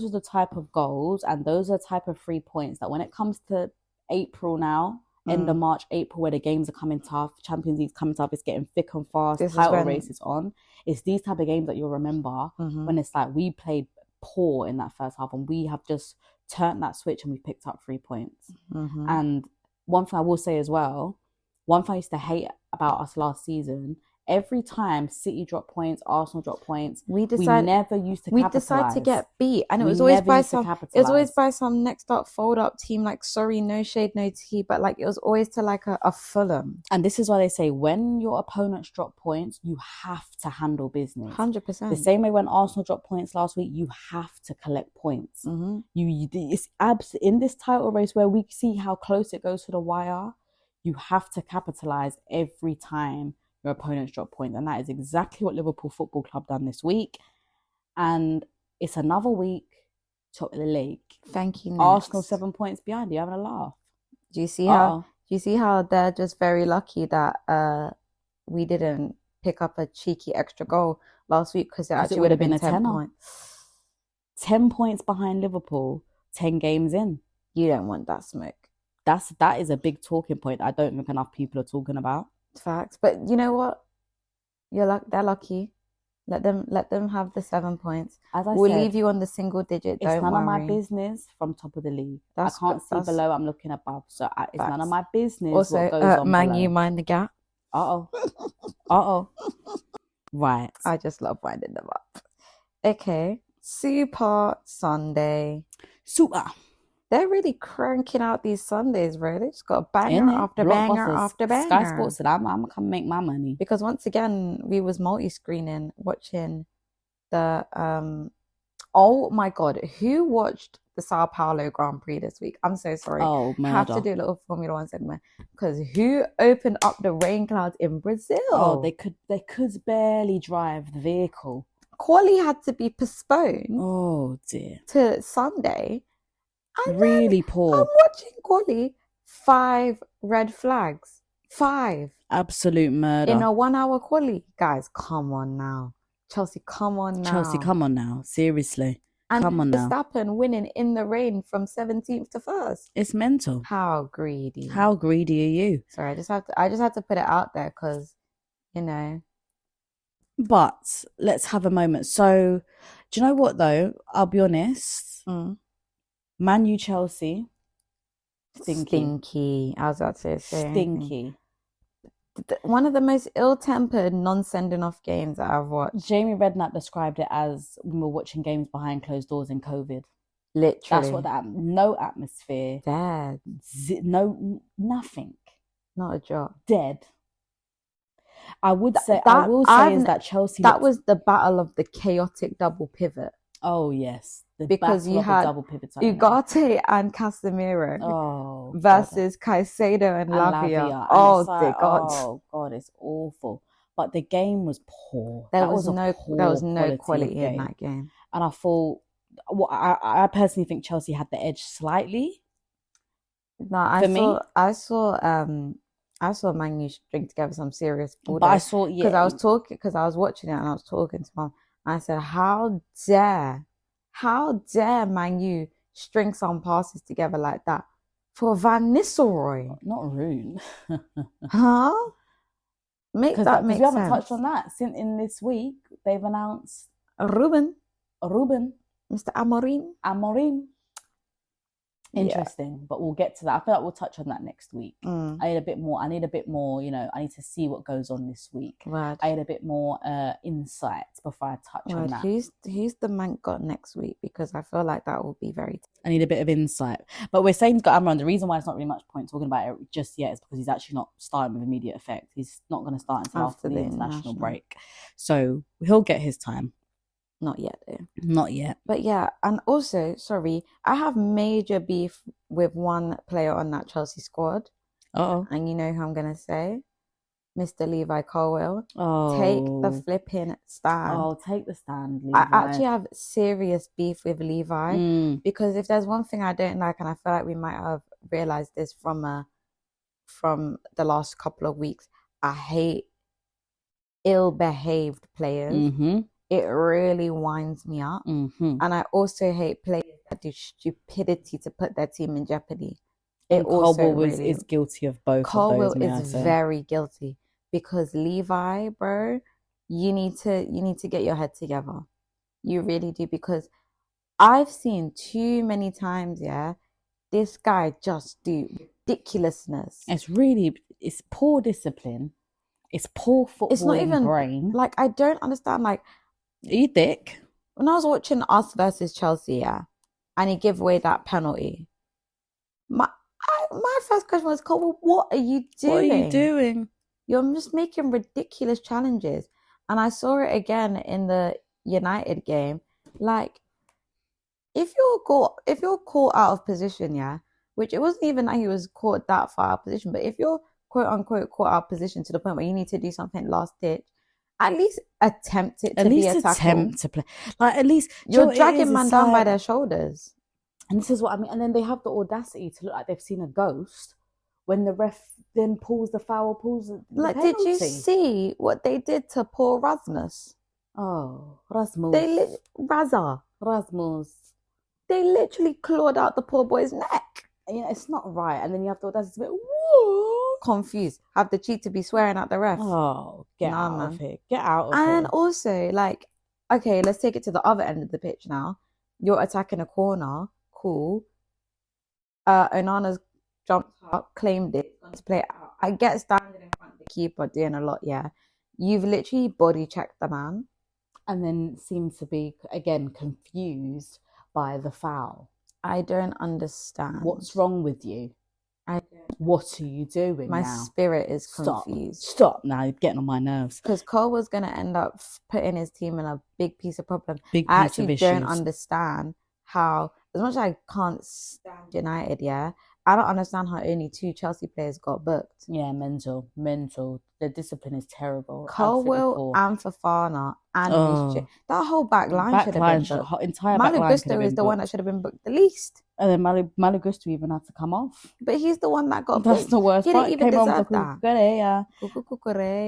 the type of goals and those are the type of 3 points that when it comes to April now, end of March, April, where the games are coming tough, Champions League's coming tough, it's getting thick and fast, title race is on. It's these type of games that you'll remember when it's like we played poor in that first half and we have just turned that switch and we picked up 3 points. And one thing I will say as well, one thing I used to hate about us last season, every time City dropped points, Arsenal dropped points, we never used to capitalize. We decided to get beat, and it was always by some next up, fold up team. Like, sorry, no shade, no tea, but like it was always to like a Fulham. And this is why they say when your opponents drop points, you have to handle business. 100%. The same way when Arsenal dropped points last week, you have to collect points. It's in this title race where we see how close it goes to the wire. You have to capitalize every time your opponents drop points. And that is exactly what Liverpool Football Club done this week. And it's another week, top of the league. Thank you, next. Arsenal 7 points behind. You having a laugh? Do you see how they're just very lucky that we didn't pick up a cheeky extra goal last week, because it actually would have been 10 points. 10 points behind Liverpool, 10 games in. You don't want that smoke. That is a big talking point I don't think enough people are talking about. Facts. But you know what? They're lucky. Let them have the 7 points. We'll leave you on the single digit. It's none of my business from top of the league. I can't see below. I'm looking above. So it's none of my business also, what goes on Man, below. you mind the gap. Uh-oh. Right. I just love winding them up. Okay. Super Sunday. Super. They're really cranking out these Sundays, bro. They just got banger after banger after banger. Sky Sports said, I'm gonna come make my money. Because once again, we was multi-screening, watching the oh my God, who watched the Sao Paulo Grand Prix this week? I'm so sorry. Oh, murder. I have to do a little Formula One segment, because who opened up the rain clouds in Brazil? Oh, they could barely drive the vehicle. Quali had to be postponed. Oh dear. To Sunday. And really poor. I'm watching Quali. 5 red flags. 5. Absolute murder. In a 1 hour Quali. Guys, come on now. Chelsea, come on now. Seriously. And come on now. Verstappen winning in the rain from 17th to 1st. It's mental. How greedy. How greedy are you? Sorry, I just had to put it out there because, you know. But let's have a moment. So, do you know what though? I'll be honest. Man U Chelsea. Stinky. I was about to say stinky. One of the most ill-tempered, non-sending off games that I've watched. Jamie Redknapp described it as we were watching games behind closed doors in COVID. Literally. That's what no atmosphere. Dead. Nothing. Not a job. Dead. I will say is that Chelsea. That was the battle of the chaotic double pivot. Oh yes, because you had Ugarte and Casemiro versus Caicedo and Lavia. Oh dear God! Oh God, it's awful. But the game was poor. There was no quality in that game. And I thought, I personally think Chelsea had the edge slightly. No, I saw Man U string together some serious ball. But I saw because I was watching it and I was talking to Mum. I said, how dare Man U string some passes together like that for Van Nistelrooy? Not Rune. Huh? Make that make sense. We haven't touched on that. Since in this week, they've announced Ruben. Mr. Amorim. Interesting, but we'll get to that. I feel like we'll touch on that next week. I need a bit more, I need to see what goes on this week. Right. I need a bit more insights before I touch on that. Who's the man got next week? Because I feel like that will be very... I need a bit of insight. But we're saying he's got Amron. The reason why it's not really much point talking about it just yet is because he's actually not starting with immediate effect. He's not going to start until after the international break. So he'll get his time. Not yet, though. Not yet. But yeah, and also, sorry, I have major beef with one player on that Chelsea squad. And you know who I'm going to say? Mr. Levi Colwill. Take the flipping stand. Take the stand, Levi. I actually have serious beef with Levi because if there's one thing I don't like, and I feel like we might have realised this from the last couple of weeks, I hate ill-behaved players. It really winds me up. And I also hate players that do stupidity to put their team in jeopardy. Colwill is guilty of both Colwill of those. Is very guilty because Levi, bro, you need to get your head together. You really do, because I've seen too many times, this guy just do ridiculousness. It's poor discipline. It's poor football. It's not even brain. Like, I don't understand. Like, are you thick? When I was watching us versus Chelsea, and he gave away that penalty, my first question was, Cole, what are you doing? You're just making ridiculous challenges. And I saw it again in the United game. Like, if you're caught out of position, which it wasn't even that he was caught that far out of position, but if you're quote unquote caught out position to the point where you need to do something last ditch, at least attempt it to at be least a tackle. attempt to play. Like, at least you're dragging man down by their shoulders. And this is what I mean. And then they have the audacity to look like they've seen a ghost when the ref then pulls the penalty. Did you see what they did to poor Rasmus? Oh, Rasmus. Rasmus. They literally clawed out the poor boy's neck. It's not right. And then you have the audacity to be confused, have the cheek to be swearing at the ref. Oh, get out of here. Get out of here. here. And also, okay, let's take it to the other end of the pitch now. You're attacking a corner. Cool. Onana's jumped up, claimed it, gone to play it out. I get standing in front of the keeper doing a lot, yeah. You've literally body checked the man. And then seems to be, again, confused by the foul. I don't understand. What's wrong with you? What are you doing My now? Spirit is confused. Stop now. You're getting on my nerves. Because Cole was going to end up putting his team in a big piece of problem. I actually don't understand how, as much as I can't stand United, yeah, I don't understand how only 2 Chelsea players got booked. Yeah, mental. The discipline is terrible. Colwill and Fofana and that whole back line should have been booked. Entire Malo Gusto is the one that should have been booked the least. And then Malo Gusto even had to come off. But he's the one that got booked. That's the worst part. He didn't even deserve that.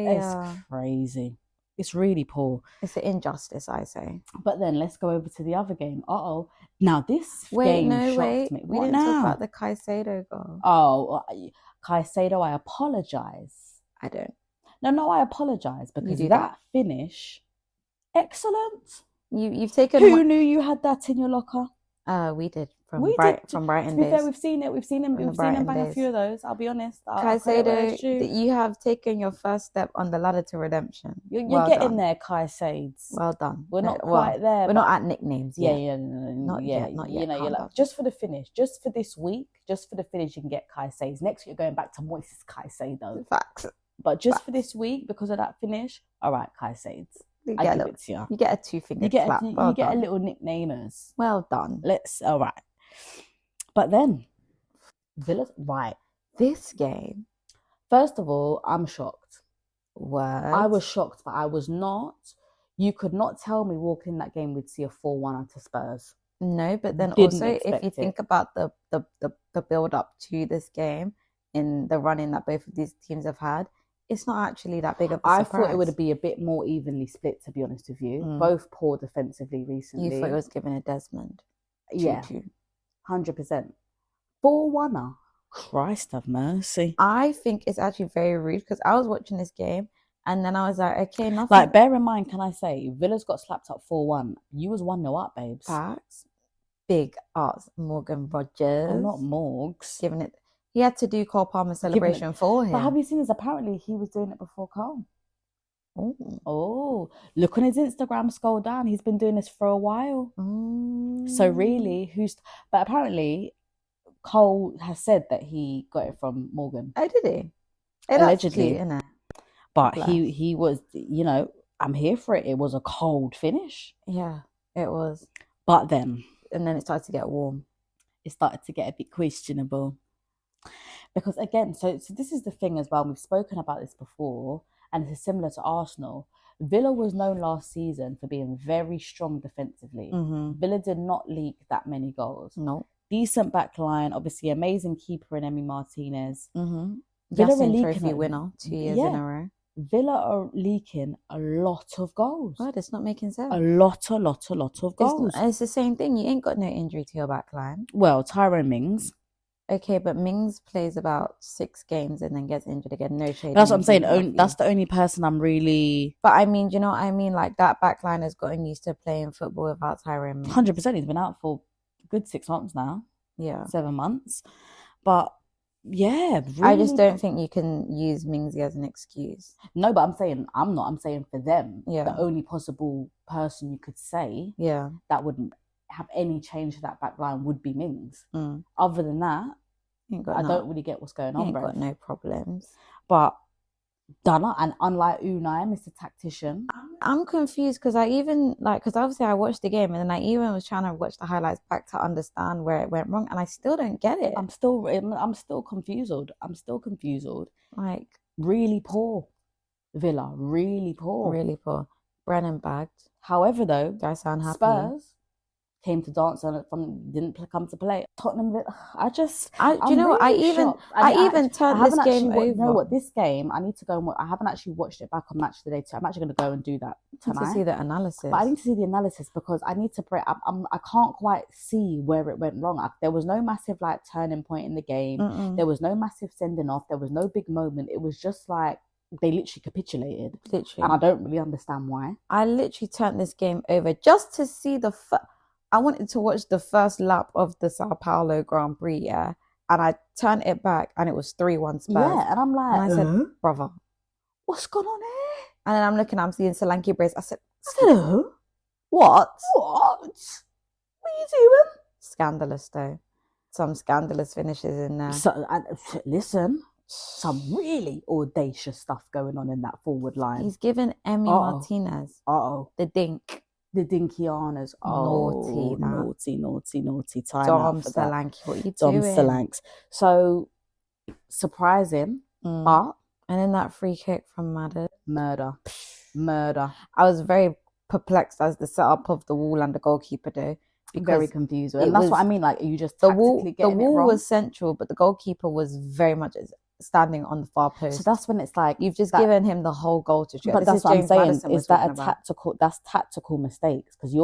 It's crazy. It's really poor. It's an injustice, I say. But then let's go over to the other game. Now this game shocked me. We didn't talk about the Caicedo goal. Oh, Caicedo, I apologise. I don't. No, I apologise because that finish, excellent. You've taken. Who knew you had that in your locker? We did from Brighton days. To be fair, we've seen him bang a few of those. I'll be honest. Caicedo, you have taken your first step on the ladder to redemption. You're getting there, Caicedo. Well done. We're not quite there. We're not at nicknames yet. Not yet. You're like, just for the finish, just for this week, just for the finish, you can get Caicedo. Next week, you're going back to Moises Caicedo. Facts. But just for this week, because of that finish, all right, Caicedo. You get a 2-finger clap. You get a little nicknamers. Well done. All right. But then, Villa's right. This game. First of all, I'm shocked. I was shocked, but I was not. You could not tell me walking in that game we'd see a 4-1 to Spurs. No, but then also, if you think about the build up to this game in the running that both of these teams have had, it's not actually that big of a surprise. I thought it would be a bit more evenly split, to be honest with you. Both poor defensively recently. You thought it was given a Desmond? 2-2. Yeah, 100%. 4-1. Christ have mercy. I think it's actually very rude because I was watching this game and then I was like, okay, nothing. Like, bear in mind, can I say, Villa's got slapped up 4-1. You was 1-0 up, babes. Facts. Big arts, Morgan Rogers. Oh, not Morgs. Giving it. He had to do Cole Palmer's celebration for him. But have you seen this? Apparently, he was doing it before Cole. Oh, look on his Instagram, scroll down. He's been doing this for a while. So really, but apparently, Cole has said that he got it from Morgan. Oh, did he? Allegedly, cute, innit? But he was, I'm here for it. It was a cold finish. Yeah, it was. But then. And then it started to get warm. It started to get a bit questionable. Because again, so this is the thing as well. We've spoken about this before, and it's similar to Arsenal. Villa was known last season for being very strong defensively. Villa did not leak that many goals. No. Decent back line, obviously amazing keeper in Emi Martinez. Villa are leaking trophy winner 2 years in a row. Villa are leaking a lot of goals. God, it's not making sense. A lot of goals. It's the same thing. You ain't got no injury to your back line. Well, Tyrone Mings. Okay, but Mings plays about 6 games and then gets injured again. No shade. That's what I'm saying. That's the only person I'm really... But I mean, do you know what I mean? Like, that back line has gotten used to playing football without Tyrone Mings. 100%. He's been out for a good 6 months now. Yeah. 7 months. But, yeah. Really... I just don't think you can use Mingsy as an excuse. No, but I'm saying for them. Yeah. The only possible person you could say that wouldn't have any change to that back line would be Mings. Other than that, I don't really get what's going on, bro. Got no problems. But Donna, and unlike Unai, Mr. Tactician, I'm confused because because obviously I watched the game and then I even was trying to watch the highlights back to understand where it went wrong, and I still don't get it. I'm still confused. Like, really poor. Villa, really poor. Really poor. Brennan bagged. However, though, I sound happy. Spurs came to dance on it didn't come to play. Tottenham, do you know what? really I even turned this game over. You know what? This game, I need to go and watch. I haven't actually watched it back on Match of the Day. I'm actually going to go and do that tonight. To see the analysis. But I need to see the analysis because I need to break. I can't quite see where it went wrong. There was no massive like turning point in the game. Mm-mm. There was no massive sending off. There was no big moment. It was just like they literally capitulated. Literally. And I don't really understand why. I literally turned this game over just to see I wanted to watch the first lap of the Sao Paulo Grand Prix, yeah? And I turned it back and it was 3-1 Spurs. Yeah, and I'm like... And I said, brother, what's going on here? And then I'm seeing Solanke brace. I said, hello? What? What are you doing? Scandalous, though. Some scandalous finishes in there. So, listen, some really audacious stuff going on in that forward line. He's given Emi Martinez the dink. The Dinkianas. Naughty. Time Dom Solanke, what are you doing? Dom Solanke. So, surprising, but... And then that free kick from Murder. I was very perplexed as the setup of the wall and the goalkeeper, though. Very confused. And that's what I mean, like, you just the wall wrong? Was central, but the goalkeeper was very much standing on the far post. So that's when it's like you've just given him the whole goal to shoot. But that's what I'm saying. Is that tactical mistakes? Because you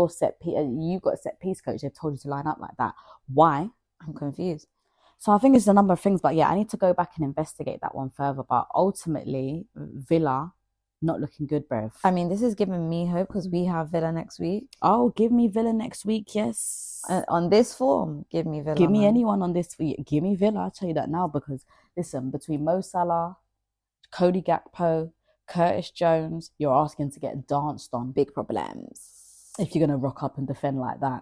got a set piece coach. They've told you to line up like that. Why? I'm confused. So I think it's a number of things. But yeah, I need to go back and investigate that one further. But ultimately, Villa not looking good, bruv. I mean, this is giving me hope because we have Villa next week. Oh, give me Villa next week, yes. On this form, give me Villa. Give me anyone on this week. Give me Villa. I'll tell you that now because, listen, between Mo Salah, Cody Gakpo, Curtis Jones, you're asking to get danced on. Big problems. If you're going to rock up and defend like that.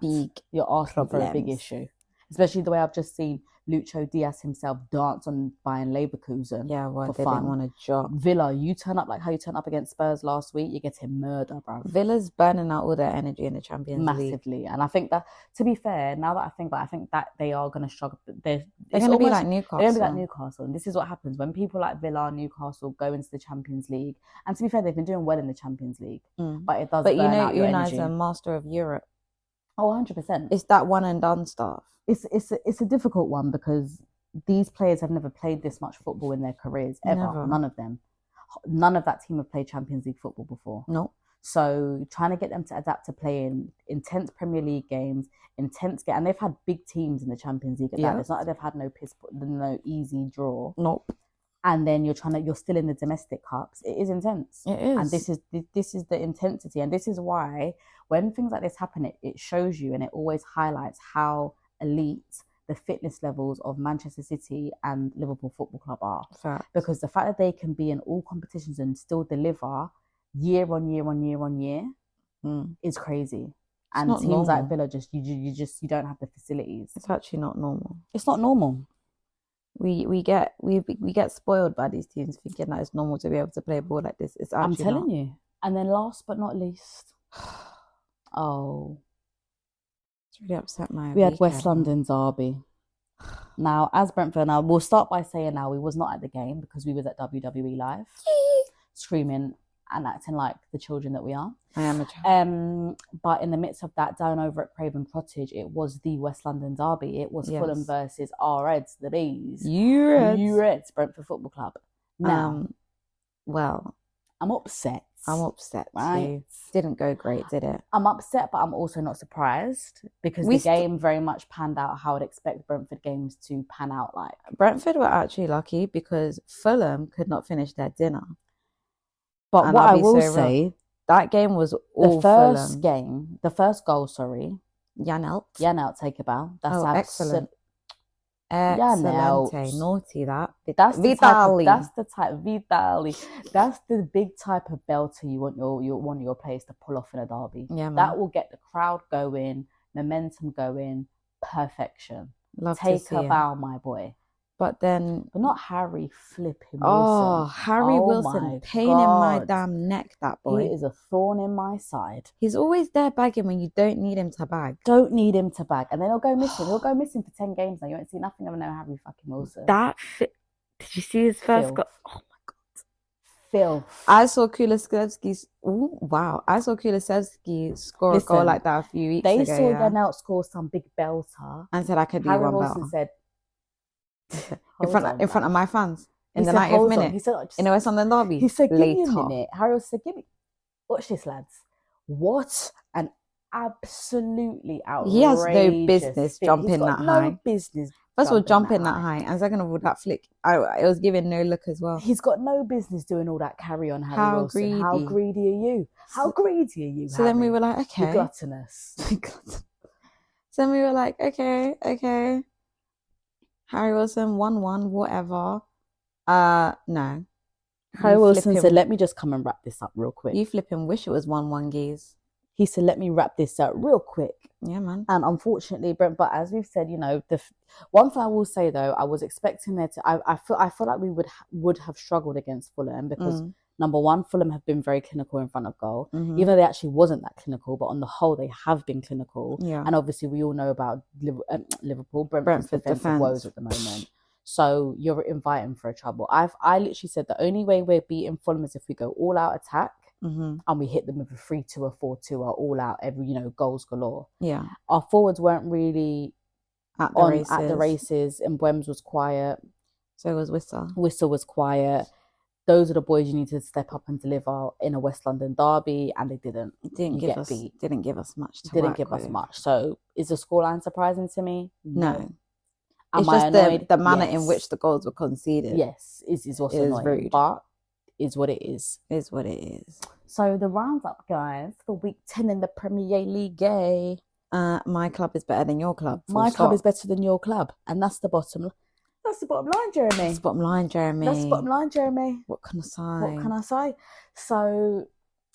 You're asking for a big issue. Especially the way I've just seen Lucho Diaz himself dance on Bayern Leverkusen. Yeah, well, they fun. didn't want to drop. Villa, you turn up like how you turn up against Spurs last week, you're getting murder, bro. Villa's burning out all their energy in the Champions League. Massively. And I think that, to be fair, now that I think that they are going to struggle. They're going to be like Newcastle. They're going to be like Newcastle. And this is what happens when people like Villa and Newcastle go into the Champions League. And to be fair, they've been doing well in the Champions League. But it does burn out your energy. Unai's a master of Europe. Oh, 100%. It's that one and done stuff. It's a difficult one because these players have never played this much football in their careers ever. Never. None of them. None of that team have played Champions League football before. No. So trying to get them to adapt to playing intense Premier League games, and they've had big teams in the Champions League. It's not like they've had no easy draw. Nope. And then you're still in the domestic cups. It is intense. It is. And this is the intensity, and this is why when things like this happen, it shows you, and it always highlights how elite the fitness levels of Manchester City and Liverpool Football Club are. Fact. Because the fact that they can be in all competitions and still deliver year on year is crazy. And teams normal. Like Villa you don't have the facilities. It's actually not normal. It's not normal. We get spoiled by these teams thinking that it's normal to be able to play a ball like this. It's actually I'm telling you. And then last but not least, it's really upset we had West London derby. Now, as Brentford, we'll start by saying we was not at the game because we was at WWE Live, screaming and acting like the children that we are. I am a child. But in the midst of that, down over at Craven Cottage, it was the West London derby. It was Fulham versus our Reds, the Bees. You Reds, Brentford Football Club. Now, I'm upset. Right? Too. Didn't go great, did it? I'm upset, but I'm also not surprised because the game very much panned out how I'd expect Brentford games to pan out like. Brentford were actually lucky because Fulham could not finish their dinner. But what I will say, that game was all Fulham. The first goal, Janelt, take a bow. That's excellent. Excellent. Naughty that. That's Vitali. That's the big type of belter you want your players to pull off in a derby. Yeah, man. That will get the crowd going, momentum going, perfection. Love Take a bow, my boy. But not Harry flipping Wilson. Oh, Harry Wilson, pain in my damn neck, that boy. He is a thorn in my side. He's always there bagging when you don't need him to bag. Don't need him to bag. And then he'll go missing. He'll go missing for 10 games now. You won't see nothing of no Harry fucking Wilson. Did you see his first goal? Oh my God. Filth. I saw Kulusevski. Oh, wow. I saw Kulusevski score a goal like that a few weeks ago. They saw Yanelt score some big belter. And said I could do Harry one Wilson better. said, in front of my fans. In the said, 90th minute. He said, in the West London derby. He said, give me a minute. Harry Wilson said, give me. Watch this, lads. What an absolutely outrageous. He has no business jumping that high. No business. First of all, jumping that high. And second of all, that flick. It was giving no look as well. He's got no business doing all that carry on, Harry Wilson. Greedy. How greedy are you? How greedy are you, So Harry? then we were like, okay. You're gluttonous. So then we were like, okay. Harry Wilson, 1-1, whatever. No. Harry Wilson said, let me just come and wrap this up real quick. You flipping wish it was 1-1, geez. He said, let me wrap this up real quick. Yeah, man. And unfortunately, but as we've said, you know, the one thing I will say though, I was expecting there to. I feel like we would have struggled against Fulham because number one, Fulham have been very clinical in front of goal, even though they actually wasn't that clinical. But on the whole, they have been clinical. Yeah. And obviously, we all know about Liverpool, Brentford's defensive woes at the moment. So you're inviting for a trouble. I literally said the only way we're beating Fulham is if we go all out attack. And we hit them with a 3-2 or 4-2 or all out goals galore. Yeah. Our forwards weren't really at the races and Mbeumo was quiet. So was Whistle. Whistle was quiet. Those are the boys you need to step up and deliver in a West London derby, and they didn't. Didn't give us much. Didn't give us much. So is the scoreline surprising to me? No. It's just the manner in which the goals were conceded. Yes, is what's annoying. Rude. But is what it is. Is what it is. So the roundup, guys, for week 10 in the Premier League. My club is better than your club. My club is better than your club, and that's the bottom. That's the bottom line, Jeremy. That's the bottom line, Jeremy. That's the bottom line, Jeremy. What can I say? So,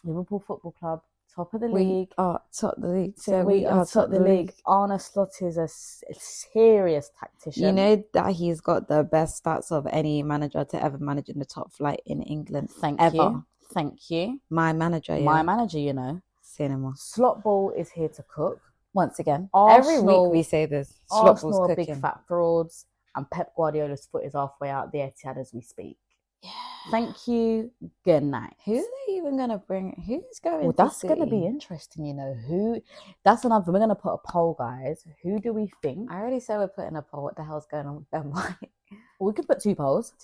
Liverpool Football Club, top of the league. We are top of the league. So we are top of the league. Arne Slot is a serious tactician. You know that he's got the best stats of any manager to ever manage in the top flight in England. Thank you. My manager, you know. Cinema. Slot ball is here to cook. Once again. Arsenal, every week we say this. Arsenal are big fat frauds, and Pep Guardiola's foot is halfway out the Etihad as we speak. Yeah. Thank you. Good night. Who's they even going to bring? Who's going? Well, that's going to be interesting, you know. That's another. We're going to put a poll, guys. Who do we think? I already said we're putting a poll. What the hell's going on with Ben White? We could put two polls.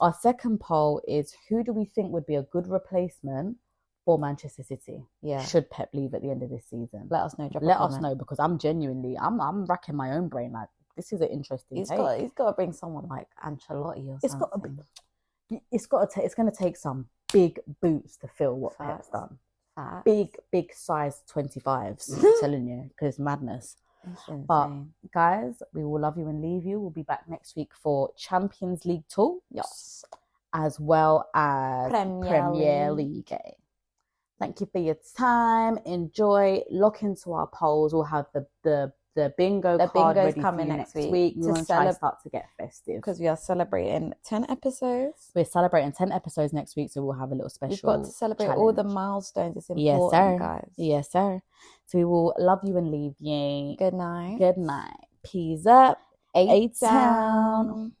Our second poll is who do we think would be a good replacement for Manchester City? Yeah. Should Pep leave at the end of this season? Let us know. Let us know, because I'm genuinely, I'm racking my own brain. Like, this is an interesting He's got to bring someone like Ancelotti or something. It's going to take some big boots to fill what Pep's done. Big size 25s. I'm telling you, because madness. But guys, we will love you and leave you. We'll be back next week for Champions League talks. Yes. As well as Premier League. Thank you for your time. Enjoy. Lock into our polls. We'll have the bingo card ready coming next week. We want to start to get festive because we are celebrating 10 episodes. We're celebrating 10 episodes next week, so we'll have a little special. We've got to celebrate all the milestones. It's important, guys. Yes, sir. So we will love you and leave you. Good night. Good night. Peace up. 8 down.